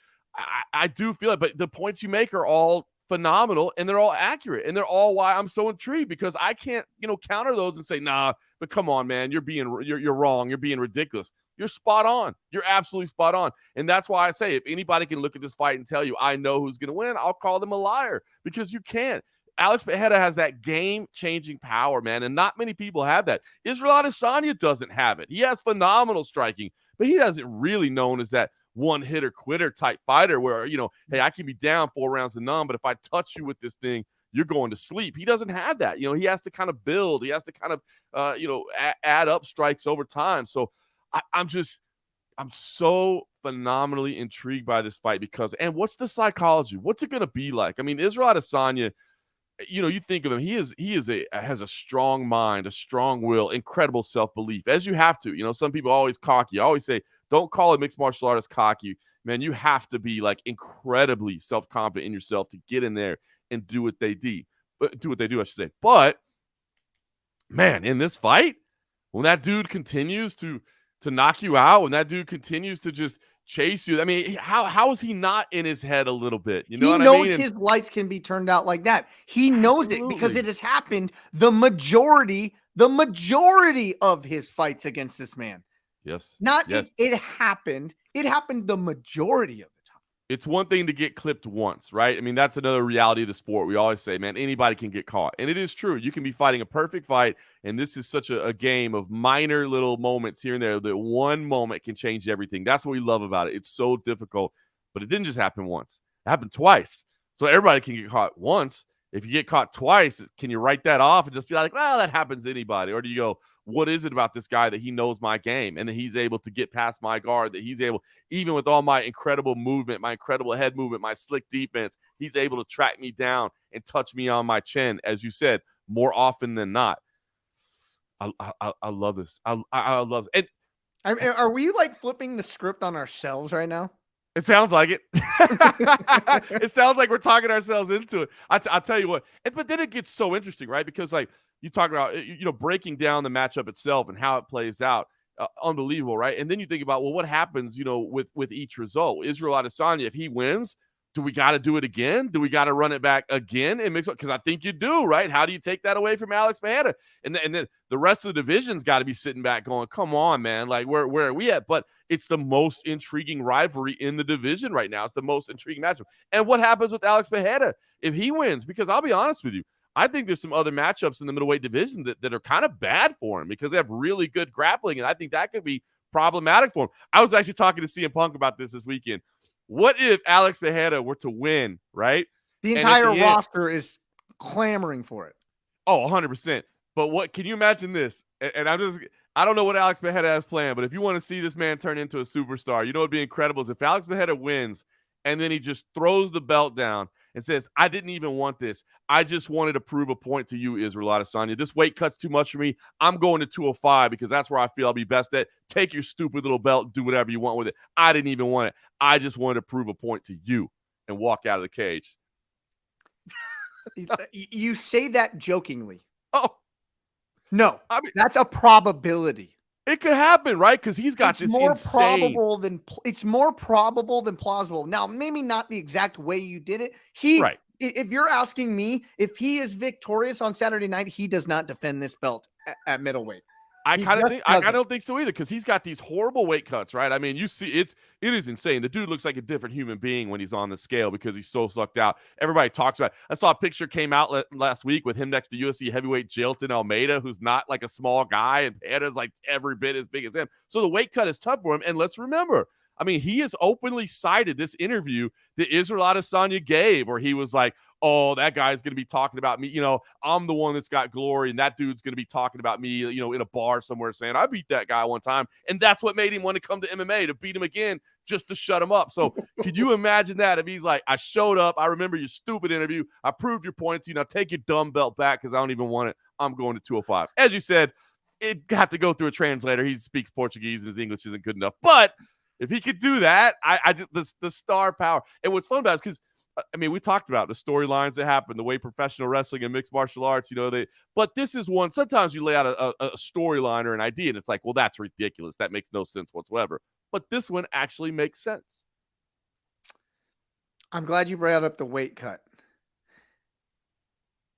C: I do feel it. But the points you make are all phenomenal, and they're all accurate, and they're all why I'm so intrigued, because I can't, counter those and say, nah, but come on, man, you're wrong. You're being ridiculous. You're spot on. You're absolutely spot on. And that's why I say, if anybody can look at this fight and tell you, I know who's going to win, I'll call them a liar, because you can't. Alex Pereira has that game-changing power, man, and not many people have that. Israel Adesanya doesn't have it. He has phenomenal striking, but he doesn't really known as that one-hitter-quitter type fighter where, hey, I can be down 4 rounds to none, but if I touch you with this thing, you're going to sleep. He doesn't have that. He has to kind of build. He has to kind of, add up strikes over time. So I'm so phenomenally intrigued by this fight and what's the psychology? What's it going to be like? I mean, Israel Adesanya, you think of him, he has a strong mind, a strong will, incredible self-belief, as you have to. Some people always cocky. I always say, don't call a mixed martial artist cocky. Man, you have to be like incredibly self-confident in yourself to get in there and do what they do, I should say. But man, in this fight, when that dude continues to knock you out, when that dude continues to just chase you, I mean, how is he not in his head a little bit? You know what I mean?
B: He knows his lights can be turned out like that. He knows it because it has happened the majority of his fights against this man.
C: Yes.
B: It happened. It happened the majority of the time.
C: It's one thing to get clipped once, right? I mean, that's another reality of the sport. We always say, man, anybody can get caught. And it is true. You can be fighting a perfect fight, and this is such a game of minor little moments here and there that one moment can change everything. That's what we love about it. It's so difficult. But it didn't just happen once. It happened twice. So everybody can get caught once. If you get caught twice, can you write that off and just be like, well, that happens to anybody? Or do you go, what is it about this guy that he knows my game and that he's able to get past my guard, that he's able, even with all my incredible movement, my incredible head movement, my slick defense, he's able to track me down and touch me on my chin, as you said, more often than not. I love this. I love it. And
B: are we like flipping the script on ourselves right now?
C: It sounds like it. It sounds like we're talking ourselves into it. I'll tell you what. But then it gets so interesting, right? Because like you talk about, breaking down the matchup itself and how it plays out. Unbelievable, right? And then you think about, well, what happens, with each result? Israel Adesanya, if he wins, do we got to do it again? Do we got to run it back again and mix up? Because I think you do, right? How do you take that away from Alex Pereira? And then the rest of the division's got to be sitting back going, come on, man. Like, where are we at? But it's the most intriguing rivalry in the division right now. It's the most intriguing matchup. And what happens with Alex Pereira if he wins? Because I'll be honest with you, I think there's some other matchups in the middleweight division that are kind of bad for him because they have really good grappling, and I think that could be problematic for him. I was actually talking to CM Punk about this weekend. What if Alex Pereira were to win, right?
B: The entire roster is clamoring for it.
C: Oh, 100%. But what can you imagine this? And I don't know what Alex Pereira has planned, but if you want to see this man turn into a superstar, what would be incredible is if Alex Pereira wins and then he just throws the belt down and says, I didn't even want this. I just wanted to prove a point to you, Israel Adesanya. This weight cut's too much for me. I'm going to 205 because that's where I feel I'll be best at. Take your stupid little belt and do whatever you want with it. I didn't even want it. I just wanted to prove a point to you and walk out of the cage.
B: You say that jokingly.
C: Oh.
B: No, I mean, that's a probability.
C: It could happen, right? Because he's got this insane.
B: It's more probable than plausible. Now, maybe not the exact way you did it.
C: Right.
B: If you're asking me, if he is victorious on Saturday night, he does not defend this belt at middleweight.
C: I don't think so either because he's got these horrible weight cuts, right? I mean, you see, it is insane. The dude looks like a different human being when he's on the scale because he's so sucked out. Everybody talks about it. I saw a picture came out last week with him next to UFC heavyweight Jailton Almeida, who's not like a small guy, and Pereira's like every bit as big as him. So the weight cut is tough for him. And let's remember, I mean, he has openly cited this interview that Israel Adesanya gave where he was like, oh, that guy's going to be talking about me. I'm the one that's got glory, and that dude's going to be talking about me, in a bar somewhere saying, I beat that guy one time. And that's what made him want to come to MMA, to beat him again, just to shut him up. So could you imagine that if he's like, I showed up, I remember your stupid interview, I proved your point to you, now take your dumb belt back because I don't even want it. I'm going to 205. As you said, it got to go through a translator. He speaks Portuguese and his English isn't good enough. But if he could do that, I just the star power. And what's fun about it is because, I mean, we talked about the storylines that happen, the way professional wrestling and mixed martial arts, but this is one, sometimes you lay out a storyline or an idea and it's like, well, that's ridiculous. That makes no sense whatsoever. But this one actually makes sense.
B: I'm glad you brought up the weight cut.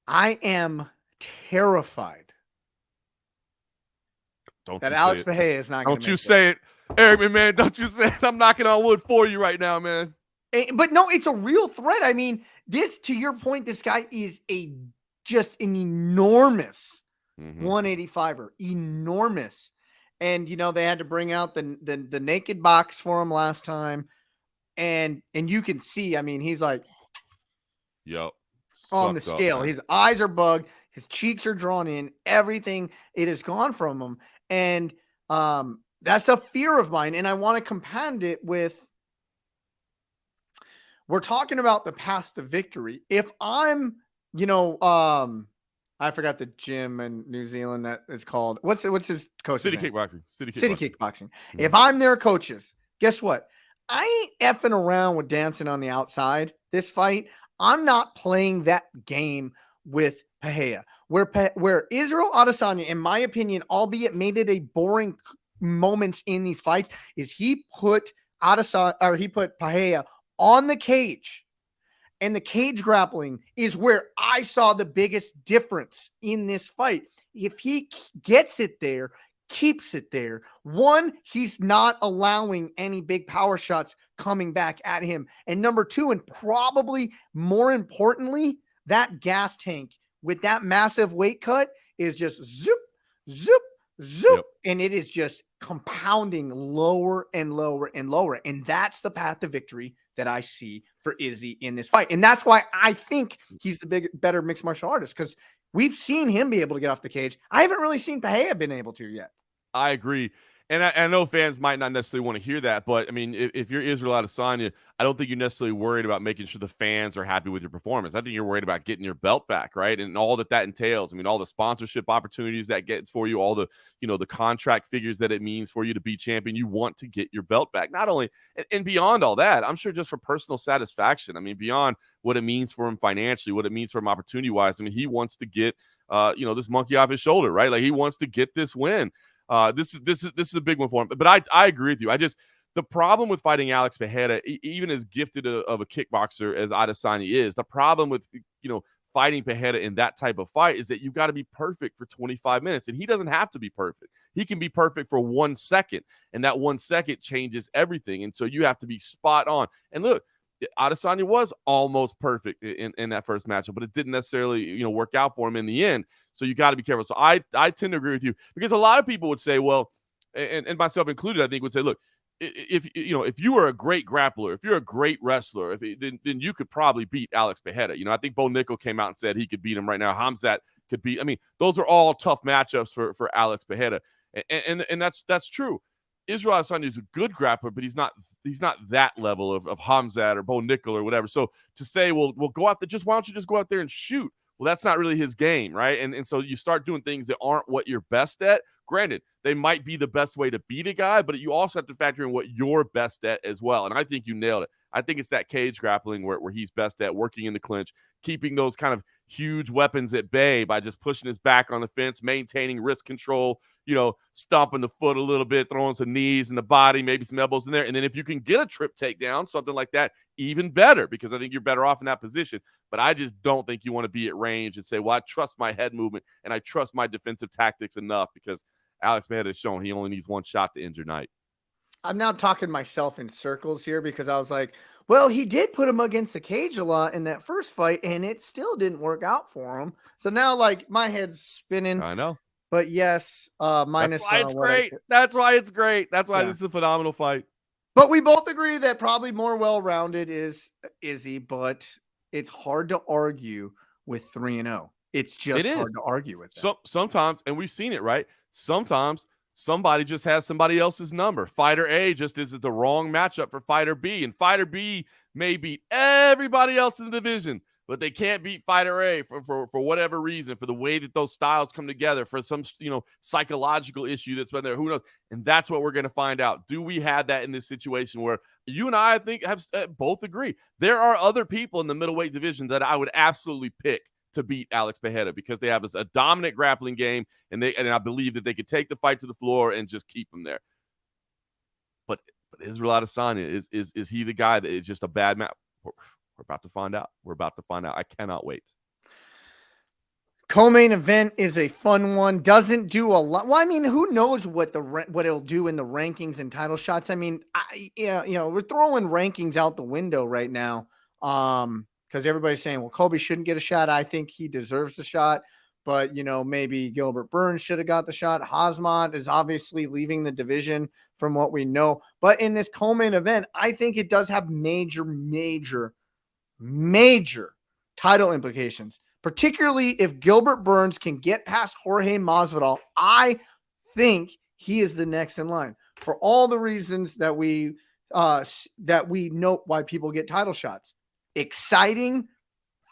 B: I am terrified that Alex Pereira is not going to
C: Don't you say it. Eric, man, don't you say it. I'm knocking on wood for you right now, man.
B: But no, it's a real threat. I mean, to your point, this guy is just an enormous 185er, enormous. And they had to bring out the naked box for him last time, and you can see. I mean, he's like,
C: yep,
B: on the scale. His eyes are bugged, his cheeks are drawn in, everything. It is gone from him, and that's a fear of mine. And I want to compound it with. We're talking about the path to victory. If I'm, I forgot the gym in New Zealand that is called. What's his coach?
C: City Kickboxing.
B: City Kickboxing. If I'm their coaches, guess what? I ain't effing around with dancing on the outside this fight. I'm not playing that game with Pereira. Where Israel Adesanya, in my opinion, albeit made it a boring moments in these fights, is he put Pereira on the cage, and the cage grappling is where I saw the biggest difference in this fight. If he gets it there, keeps it there, one, he's not allowing any big power shots coming back at him. And number two, and probably more importantly, that gas tank with that massive weight cut is just zoop, zoop, zoop. Yep. And it is just compounding lower and lower and lower. And that's the path to victory that I see for Izzy in this fight. And that's why I think he's the better mixed martial artist, because we've seen him be able to get off the cage. I haven't really seen Pereira been able to yet.
C: I agree. And I know fans might not necessarily want to hear that, but I mean, if you're Israel Adesanya, I don't think you're necessarily worried about making sure the fans are happy with your performance. I think you're worried about getting your belt back, right? And all that entails. I mean, all the sponsorship opportunities that gets for you, all the, the contract figures that it means for you to be champion. You want to get your belt back. Not only, and beyond all that, I'm sure just for personal satisfaction. I mean, beyond what it means for him financially, what it means for him opportunity-wise. I mean, he wants to get, this monkey off his shoulder, right? Like, he wants to get this win. This is a big one for him. But I agree with you. The problem with fighting Alex Pereira, even as gifted of a kickboxer as Adesanya is, the problem with fighting Pereira in that type of fight is that you've got to be perfect for 25 minutes, and he doesn't have to be perfect. He can be perfect for 1 second, and that 1 second changes everything. And so you have to be spot on. And look, Adesanya was almost perfect in that first matchup, but it didn't necessarily work out for him in the end. So you got to be careful. So I tend to agree with you, because a lot of people would say, well, and myself included, I think would say, look, if you were a great grappler, if you're a great wrestler, then you could probably beat Alex Pereira. I think Bo Nickel came out and said he could beat him right now. Hamzat could beat. I mean, those are all tough matchups for Alex Pereira, and that's true. Israel Adesanya is a good grappler, but he's not that level of Hamzat or Bo Nickel or whatever. So to say, well, go out there, why don't you just go out there and shoot? Well, that's not really his game, right? And so you start doing things that aren't what you're best at. Granted, they might be the best way to beat a guy, but you also have to factor in what you're best at as well. And I think you nailed it. I think it's that cage grappling where he's best at, working in the clinch, keeping those kind of huge weapons at bay by just pushing his back on the fence, maintaining wrist control, stomping the foot a little bit, throwing some knees in the body, maybe some elbows in there. And then if you can get a trip takedown, something like that, even better, because I think you're better off in that position. But I just don't think you want to be at range and say, well, I trust my head movement and I trust my defensive tactics enough, because Alex Pereira has shown he only needs one shot to end your night.
B: I'm now talking myself in circles here, because I was like, well, he did put him against the cage a lot in that first fight, and it still didn't work out for him. So now, like, my head's spinning.
C: I know.
B: But yes, minus.
C: That's why it's great. That's why it's great. That's why this is a phenomenal fight.
B: But we both agree that probably more well-rounded is Izzy, but it's hard to argue with 3-0. It's just hard to argue with that.
C: So sometimes, and we've seen it, right? Sometimes somebody just has somebody else's number. Fighter A just is the wrong matchup for Fighter B, and Fighter B may beat everybody else in the division, but they can't beat Fighter A for whatever reason, for the way that those styles come together, for some psychological issue that's been there. Who knows? And that's what we're going to find out. Do we have that in this situation where you and I think have both agree there are other people in the middleweight division that I would absolutely pick to beat Alex Pereira, because they have a dominant grappling game, and I believe that they could take the fight to the floor and just keep him there. But Israel Adesanya, is he the guy that is just a bad match? We're about to find out. I cannot wait.
B: co-main event is a fun one. Doesn't do a lot. Well, I mean, who knows what it'll do in the rankings and title shots? I mean, we're throwing rankings out the window right now. Because everybody's saying, well, Colby shouldn't get a shot. I think he deserves the shot, but maybe Gilbert Burns should have got the shot. Hazmat is obviously leaving the division from what we know, but in this co-main event, I think it does have major title implications. Particularly if Gilbert Burns can get past Jorge Masvidal, I think he is the next in line for all the reasons that we note why people get title shots. Exciting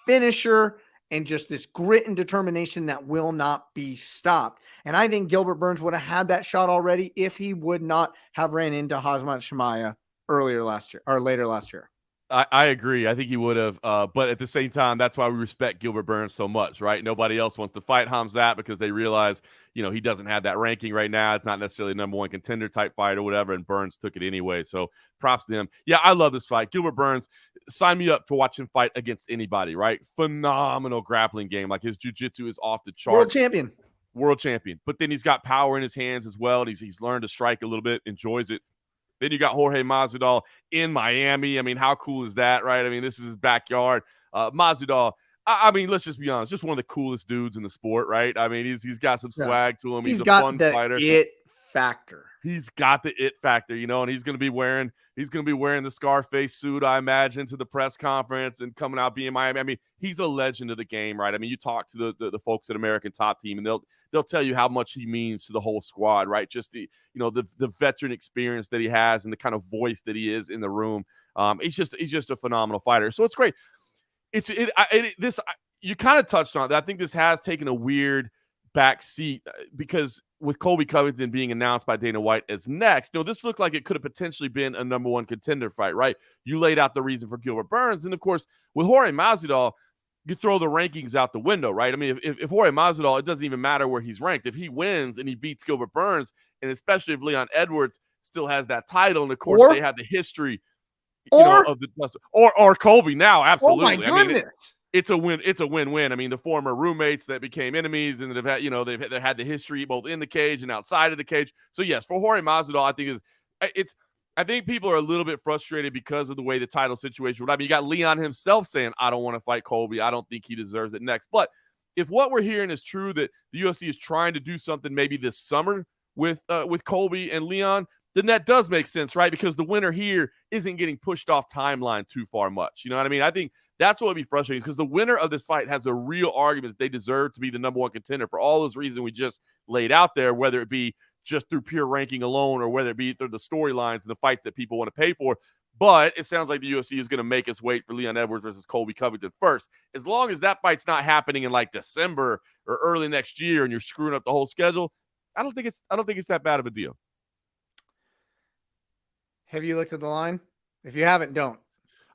B: finisher and just this grit and determination that will not be stopped. And I think Gilbert Burns would have had that shot already if he would not have ran into Hazmat Shemaya later last year.
C: I agree. I think he would have. But at the same time, that's why we respect Gilbert Burns so much, right? Nobody else wants to fight Hamzat because they realize, he doesn't have that ranking right now. It's not necessarily a number one contender type fight or whatever, and Burns took it anyway. So props to him. Yeah, I love this fight. Gilbert Burns, sign me up to watch him fight against anybody, right? Phenomenal grappling game. Like his jiu-jitsu is off the charts. World champion. But then he's got power in his hands as well. And he's learned to strike a little bit, enjoys it. Then you got Jorge Masvidal in Miami. I mean, how cool is that, right? I mean, this is his backyard. Masvidal, I mean, let's just be honest, just one of the coolest dudes in the sport, right? I mean, he's got some swag to him. He's a fun fighter.
B: It factor.
C: He's got the it factor, and he's going to be wearing the Scarface suit, I imagine, to the press conference and coming out being Miami. I mean, he's a legend of the game, right? I mean, you talk to the folks at American Top Team, and they'll tell you how much he means to the whole squad, right? Just the veteran experience that he has and the kind of voice that he is in the room. He's just a phenomenal fighter. So it's great. You kind of touched on it. I think this has taken a weird back seat because with Colby Covington being announced by Dana White as next, this looked like it could have potentially been a number one contender fight, right? You laid out the reason for Gilbert Burns. And of course, with Jorge Masvidal, you throw the rankings out the window, right? I mean, if Jorge Masvidal, it doesn't even matter where he's ranked. If he wins and he beats Gilbert Burns, and especially if Leon Edwards still has that title, and of course they have the history of the or Colby now, absolutely.
B: Oh my goodness.
C: I mean, it's a win. It's a win-win. I mean, the former roommates that became enemies and they've had the history both in the cage and outside of the cage. So yes, for Jorge Masvidal, I think people are a little bit frustrated because of the way the title situation. I mean, you got Leon himself saying, "I don't want to fight Colby. I don't think he deserves it next." But if what we're hearing is true, that the UFC is trying to do something maybe this summer with Colby and Leon, then that does make sense, right? Because the winner here isn't getting pushed off timeline too far much. You know what I mean? I think that's what would be frustrating because the winner of this fight has a real argument that they deserve to be the number one contender for all those reasons we just laid out there, whether it be just through pure ranking alone or whether it be through the storylines and the fights that people want to pay for. But it sounds like the UFC is going to make us wait for Leon Edwards versus Colby Covington first. As long as that fight's not happening in like December or early next year and you're screwing up the whole schedule, I don't think it's that bad of a deal.
B: Have you looked at the line? If you haven't, don't.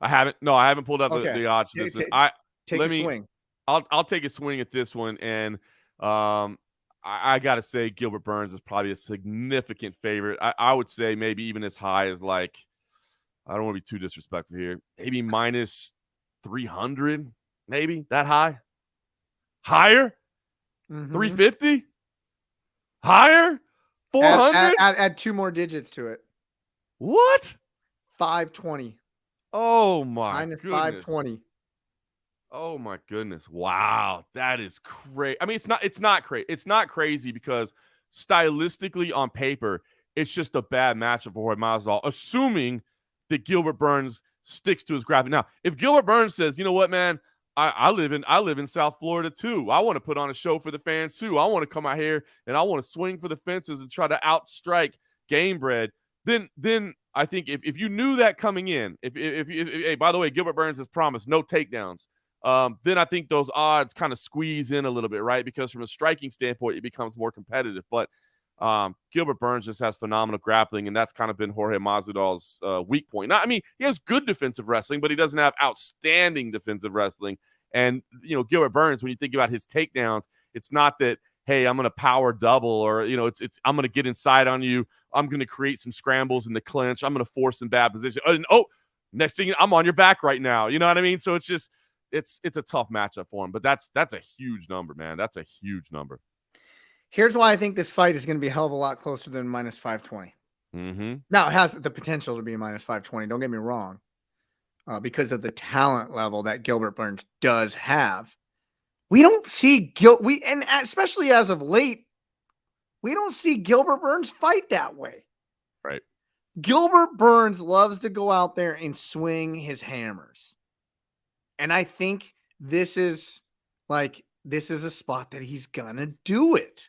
C: I haven't. No, I haven't pulled up the odds.
B: Take a swing.
C: I'll take a swing at this one, and I got to say Gilbert Burns is probably a significant favorite. I would say maybe even as high as like, I don't want to be too disrespectful here, maybe minus 300, maybe that high. Higher? 350? Higher? 400?
B: Add two more digits to it.
C: What?
B: 520.
C: Oh my
B: minus
C: goodness.
B: 520.
C: Oh my goodness. Wow. That is crazy. I mean, it's not crazy. It's not crazy because stylistically on paper, it's just a bad matchup for Jorge Masvidal, assuming that Gilbert Burns sticks to his grappling. Now, if Gilbert Burns says, you know what, man, I live in South Florida too. I want to put on a show for the fans too. I want to come out here and I want to swing for the fences and try to outstrike Gamebred. Then I think if you knew that coming in, if hey, by the way, Gilbert Burns has promised no takedowns, then I think those odds kind of squeeze in a little bit, right? Because from a striking standpoint, it becomes more competitive. But Gilbert Burns just has phenomenal grappling, and that's kind of been Jorge Masvidal's weak point. I mean, he has good defensive wrestling, but he doesn't have outstanding defensive wrestling. And, Gilbert Burns, when you think about his takedowns, it's not that, hey, I'm going to power double or, it's I'm going to get inside on you. I'm going to create some scrambles in the clinch. I'm going to force some bad position. And, next thing, I'm on your back right now. You know what I mean? So it's just it's a tough matchup for him. But that's a huge number, man. That's a huge number.
B: Here's why I think this fight is going to be a hell of a lot closer than minus 520. Now, it has the potential to be minus 520. Don't get me wrong, because of the talent level that Gilbert Burns does have. We don't see and especially as of late, we don't see Gilbert Burns fight that way.
C: Right.
B: Gilbert Burns loves to go out there and swing his hammers. And I think this is a spot that he's going to do it.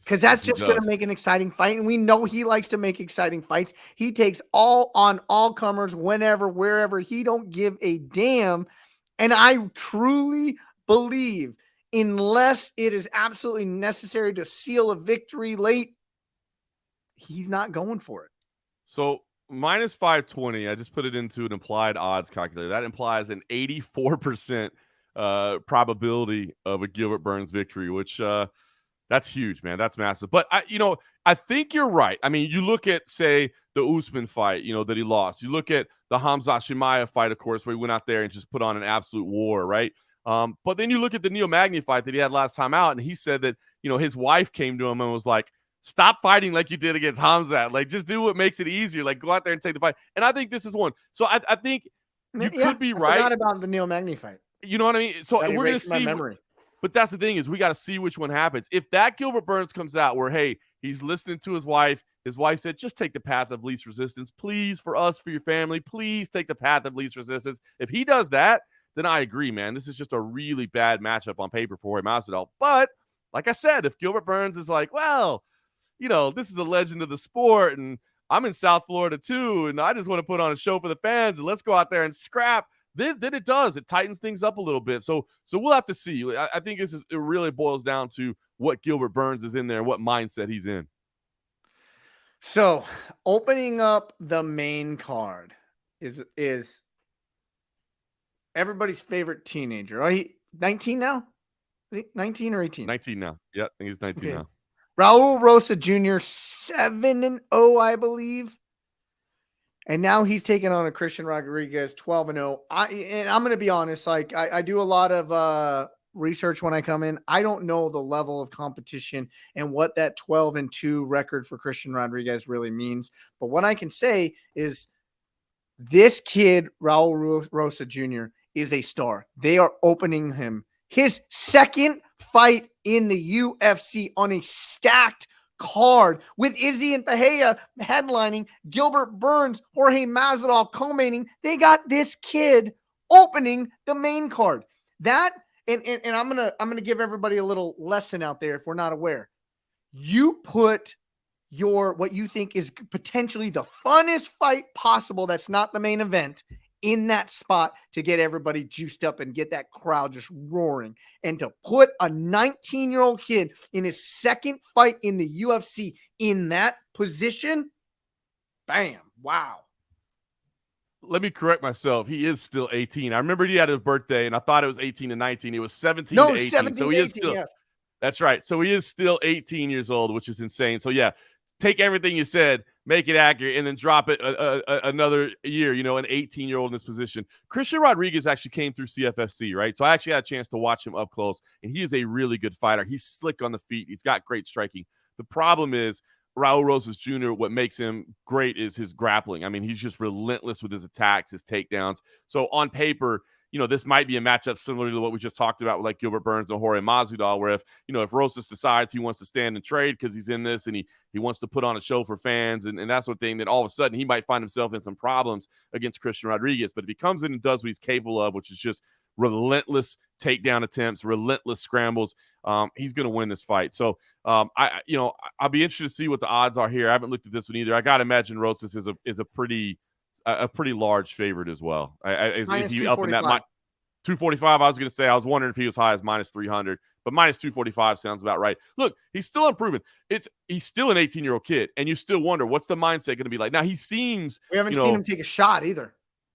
B: Because that's just going to make an exciting fight. And we know he likes to make exciting fights. He takes all comers whenever, wherever. He don't give a damn. And I truly believe, unless it is absolutely necessary to seal a victory late, he's not going for it.
C: So minus 520, I just put it into an implied odds calculator. That implies an 84% probability of a Gilbert Burns victory, which that's huge, man. That's massive. But I think you're right. I mean, you look at, say, the Usman fight, that he lost. You look at the Hamzat Chimaev fight, of course, where he went out there and just put on an absolute war, right? But then you look at the Neil Magny fight that he had last time out, and he said that, his wife came to him and was like, stop fighting like you did against Hamzat. Like, just do what makes it easier. Like, go out there and take the fight. And I think this is one. So I think you could be right. I
B: forgot about the Neil Magny fight.
C: You know what I mean? So we're going to see.
B: Memory.
C: But that's the thing, is we got to see which one happens. If that Gilbert Burns comes out where, hey, he's listening to his wife said, just take the path of least resistance, please, for us, for your family, please take the path of least resistance. If he does that, then I agree, man. This is just a really bad matchup on paper for Masvidal. But like I said, if Gilbert Burns is like, well, this is a legend of the sport, and I'm in South Florida too, and I just want to put on a show for the fans, and let's go out there and scrap. Then it does. It tightens things up a little bit. So we'll have to see. I think it really boils down to what Gilbert Burns is in there and what mindset he's in.
B: So opening up the main card is everybody's favorite teenager. Are he 19 now? 19 or 18?
C: 19 now. Yeah, I think he's 19 now.
B: Raul Rosa Jr., 7-0, I believe. And now he's taking on a Christian Rodriguez, 12-0. And I'm going to be honest, like I do a lot of research when I come in. I don't know the level of competition and what that 12-2 record for Christian Rodriguez really means. But what I can say is this kid, Raul Rosa Jr., is a star. They are opening him his second fight in the UFC on a stacked card with Izzy and Pereira headlining, Gilbert Burns, Jorge Masvidal co-maining. They got this kid opening the main card. That and I'm gonna give everybody a little lesson out there if we're not aware. You put what you think is potentially the funnest fight possible that's not the main event in that spot to get everybody juiced up and get that crowd just roaring. And to put a 19-year-old kid in his second fight in the UFC in that position, bam, wow.
C: Let me correct myself. He is still 18. I remember he had his birthday, and I thought it was 18 to 19. It was 17 to 18.
B: 17
C: so he is still. Yeah. That's right. So he is still 18 years old, which is insane. So yeah, take everything you said, make it accurate, and then drop it another year, an 18-year-old in this position. Christian Rodriguez actually came through CFFC, right? So I actually had a chance to watch him up close, and he is a really good fighter. He's slick on the feet. He's got great striking. The problem is Raul Rosas Jr., what makes him great is his grappling. I mean, he's just relentless with his attacks, his takedowns. So on paper, this might be a matchup similar to what we just talked about with like Gilbert Burns and Jorge Masvidal, where if Rosas decides he wants to stand and trade because he's in this and he wants to put on a show for fans and that sort of thing, then all of a sudden he might find himself in some problems against Christian Rodriguez. But if he comes in and does what he's capable of, which is just relentless takedown attempts, relentless scrambles, he's going to win this fight. So I'll be interested to see what the odds are here. I haven't looked at this one either. I got to imagine Rosas is a pretty large favorite as well. Is he up in that 245? I was going to say, I was wondering if he was high as minus 300, but minus 245 sounds about right. Look, he's still improving. He's still an 18-year-old kid, and you still wonder what's the mindset going to be like. Now he seems
B: we haven't seen him take a shot either.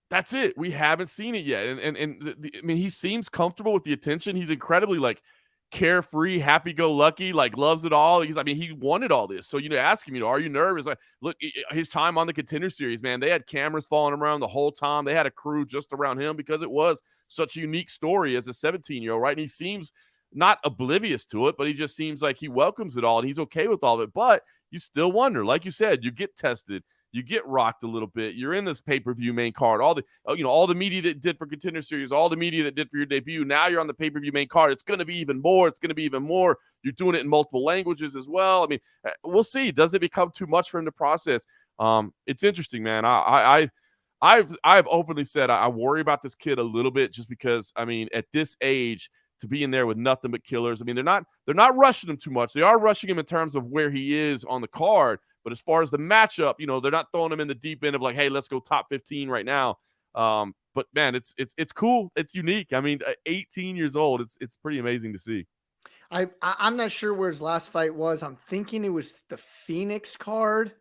C: That's it. We haven't seen it yet, and I mean, he seems comfortable with the attention. He's incredibly carefree, happy-go-lucky, like loves it all. He wanted all this. So, ask him, are you nervous? Like, look, his time on the Contender Series, man, they had cameras following him around the whole time. They had a crew just around him because it was such a unique story as a 17-year-old, right? And he seems not oblivious to it, but he just seems like he welcomes it all and he's okay with all of it. But you still wonder, like you said, you get tested. You get rocked a little bit. You're in this pay-per-view main card. All the media that did for Contender Series, all the media that did for your debut. Now you're on the pay-per-view main card. It's going to be even more. It's going to be even more. You're doing it in multiple languages as well. I mean, we'll see. Does it become too much for him to process? It's interesting, man. I've openly said I worry about this kid a little bit just because, I mean, at this age, to be in there with nothing but killers. I mean, they're not rushing him too much. They are rushing him in terms of where he is on the card. But as far as the matchup, they're not throwing him in the deep end of like, hey, let's go top 15 right now. But man, it's cool. It's unique. I mean, 18 years old. It's pretty amazing to see.
B: I'm not sure where his last fight was. I'm thinking it was the Phoenix card.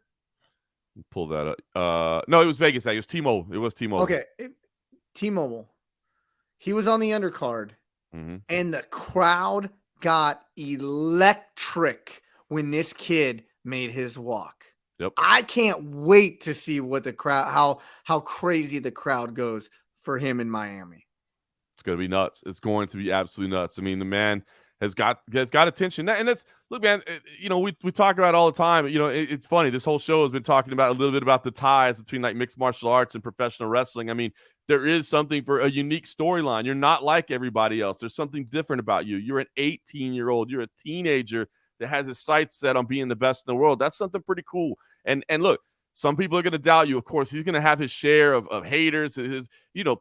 C: Pull that up. No, it was Vegas. It was T-Mobile. It was T-Mobile.
B: Okay, T-Mobile. He was on the undercard, and the crowd got electric when this kid made his walk.
C: Yep.
B: I can't wait to see what the crowd, how crazy the crowd goes for him in Miami.
C: It's going to be nuts. It's going to be absolutely nuts. I mean, the man has got attention. And it's, look, man, we talk about it all the time. It's funny. This whole show has been talking about a little bit about the ties between like mixed martial arts and professional wrestling. I mean, there is something for a unique storyline. You're not like everybody else. There's something different about you. You're an 18-year-old. You're a teenager that has his sights set on being the best in the world. That's something pretty cool. And look, some people are going to doubt you. Of course, he's going to have his share of haters, his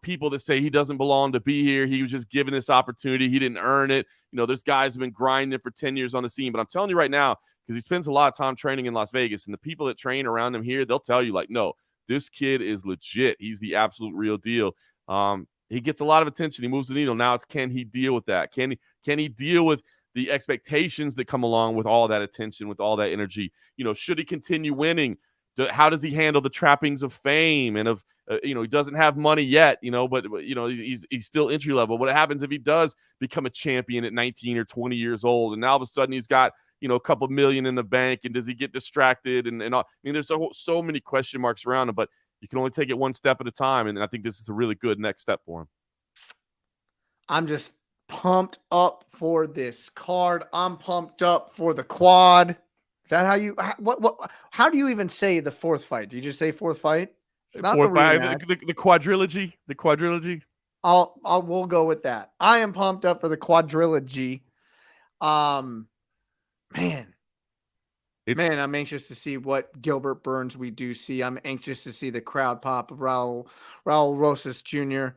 C: people that say he doesn't belong to be here. He was just given this opportunity. He didn't earn it. There's guys who've been grinding for 10 years on the scene. But I'm telling you right now, because he spends a lot of time training in Las Vegas, and the people that train around him here, they'll tell you, like, no, this kid is legit. He's the absolute real deal. He gets a lot of attention. He moves the needle. Now it's, can he deal with that? Can he deal with the expectations that come along with all that attention, with all that energy? Should he continue winning? How does he handle the trappings of fame and of, he doesn't have money yet, but he's still entry level. What happens if he does become a champion at 19 or 20 years old? And now all of a sudden he's got, a couple million in the bank, and does he get distracted? And all, I mean, there's so many question marks around him, but you can only take it one step at a time. And I think this is a really good next step for him.
B: I'm just pumped up for this card. I'm pumped up for the quad. Is that how you, how do you even say the fourth fight? Do you just say fourth fight?
C: It's not fourth fight, the quadrilogy,
B: we'll go with that. I am pumped up for the quadrilogy. Man, I'm anxious to see what Gilbert Burns we do see. I'm anxious to see the crowd pop of Raul Rosas Jr.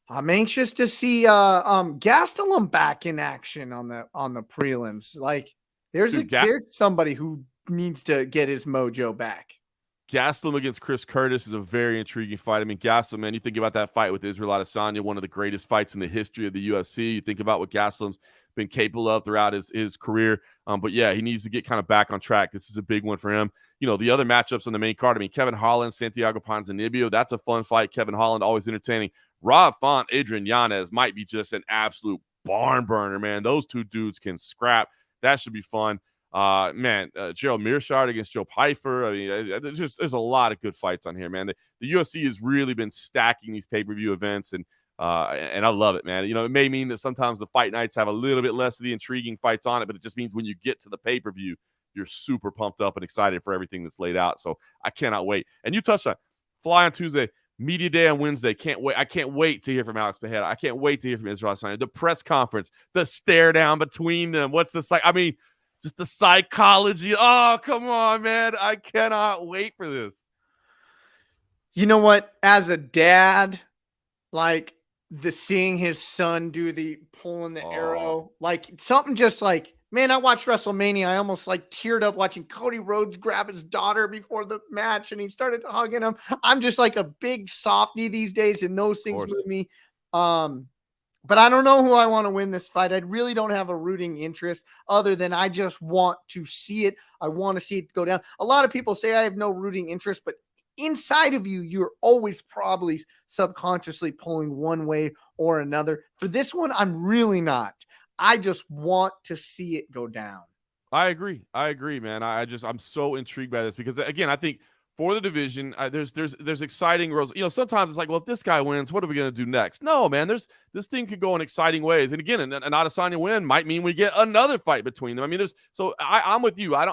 B: I'm anxious to see Gastelum back in action on the prelims. Like, there's somebody who needs to get his mojo back.
C: Gastelum against Chris Curtis is a very intriguing fight. I mean, Gastelum, man, you think about that fight with Israel Adesanya, one of the greatest fights in the history of the UFC. You think about what Gastelum's been capable of throughout his career. But yeah, he needs to get kind of back on track. This is a big one for him. The other matchups on the main card, I mean, Kevin Holland, Santiago Ponzinibbio, that's a fun fight. Kevin Holland, always entertaining. Rob Font, Adrian Yanez might be just an absolute barn burner, man. Those two dudes can scrap. That should be fun. Gerald Mearshart against Joe Pyfer. I mean, there's a lot of good fights on here, man. The UFC has really been stacking these pay-per-view events, and I love it, man. It may mean that sometimes the fight nights have a little bit less of the intriguing fights on it, but it just means when you get to the pay-per-view, you're super pumped up and excited for everything that's laid out. So I cannot wait. And you touched on Fly on Tuesday, Media Day on Wednesday. Can't wait. I can't wait to hear from Alex Pereira. I can't wait to hear from Israel Adesanya. The press conference, the stare down between them. What's the I mean, just the psychology. Oh, come on, man. I cannot wait for this.
B: You know what? As a dad, like seeing his son do the pulling the arrow, like something just like, man, I watched WrestleMania. I almost like teared up watching Cody Rhodes grab his daughter before the match and he started hugging him. I'm just like a big softie these days, and those things with me. But I don't know who I want to win this fight. I really don't have a rooting interest other than I just want to see it. I want to see it go down. A lot of people say I have no rooting interest, but inside of you, you're always probably subconsciously pulling one way or another. For this one, I'm really not. I just want to see it go down.
C: I agree, man. I'm so intrigued by this because, again, I think for the division, there's exciting roles. Sometimes it's like, well, if this guy wins, what are we going to do next? No, man, this thing could go in exciting ways. And again, an Adesanya win might mean we get another fight between them. I mean, I'm with you. I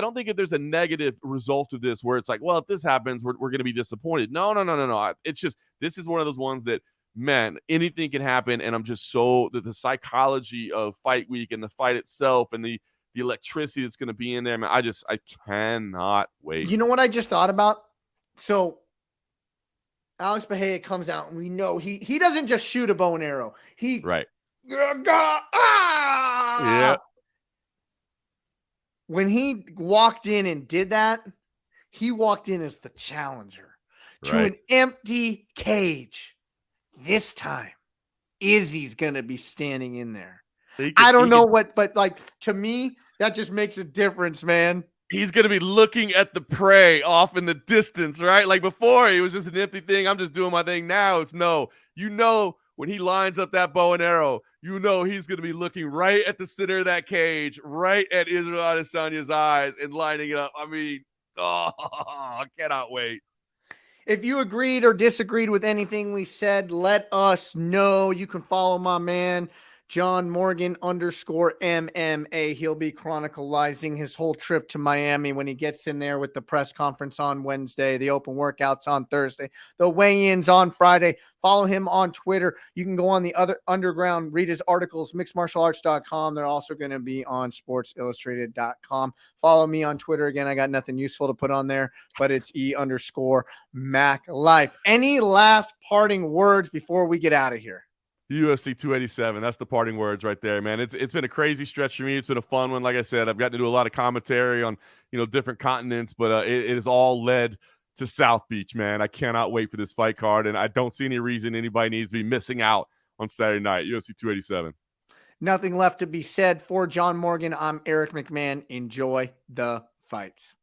C: don't think if there's a negative result of this where it's like, well, if this happens, we're going to be disappointed. No. It's just, this is one of those ones that, man, anything can happen. And I'm just so the psychology of fight week and the fight itself and the electricity that's going to be in there, man, I cannot wait.
B: You know what I just thought about? So Alex Pereira comes out and we know he doesn't just shoot a bow and arrow.
C: Right.
B: Yeah. When he walked in and did that, he walked in as the challenger to an empty cage. This time, Izzy's going to be standing in there. I don't know what, but like, to me, that just makes a difference, man.
C: He's going to be looking at the prey off in the distance, right? Like before, he was just an empty thing. I'm just doing my thing. Now it's no. When he lines up that bow and arrow, he's going to be looking right at the center of that cage, right at Israel Adesanya's eyes and lining it up. I mean, I cannot wait.
B: If you agreed or disagreed with anything we said, let us know. You can follow my man, John Morgan _MMA. He'll be chronicalizing his whole trip to Miami when he gets in there with the press conference on Wednesday, the open workouts on Thursday, the weigh-ins on Friday. Follow him on Twitter. You can go on the other underground, read his articles, mixedmartialarts.com. They're also going to be on sportsillustrated.com. Follow me on Twitter. Again, I got nothing useful to put on there, but it's E_MacLife. Any last parting words before we get out of here?
C: UFC 287. That's the parting words right there, man. It's been a crazy stretch for me. It's been a fun one. Like I said, I've gotten to do a lot of commentary on, different continents, but it has all led to South Beach, man. I cannot wait for this fight card, and I don't see any reason anybody needs to be missing out on Saturday night, UFC 287.
B: Nothing left to be said. For John Morgan, I'm Eric McMahon. Enjoy the fights.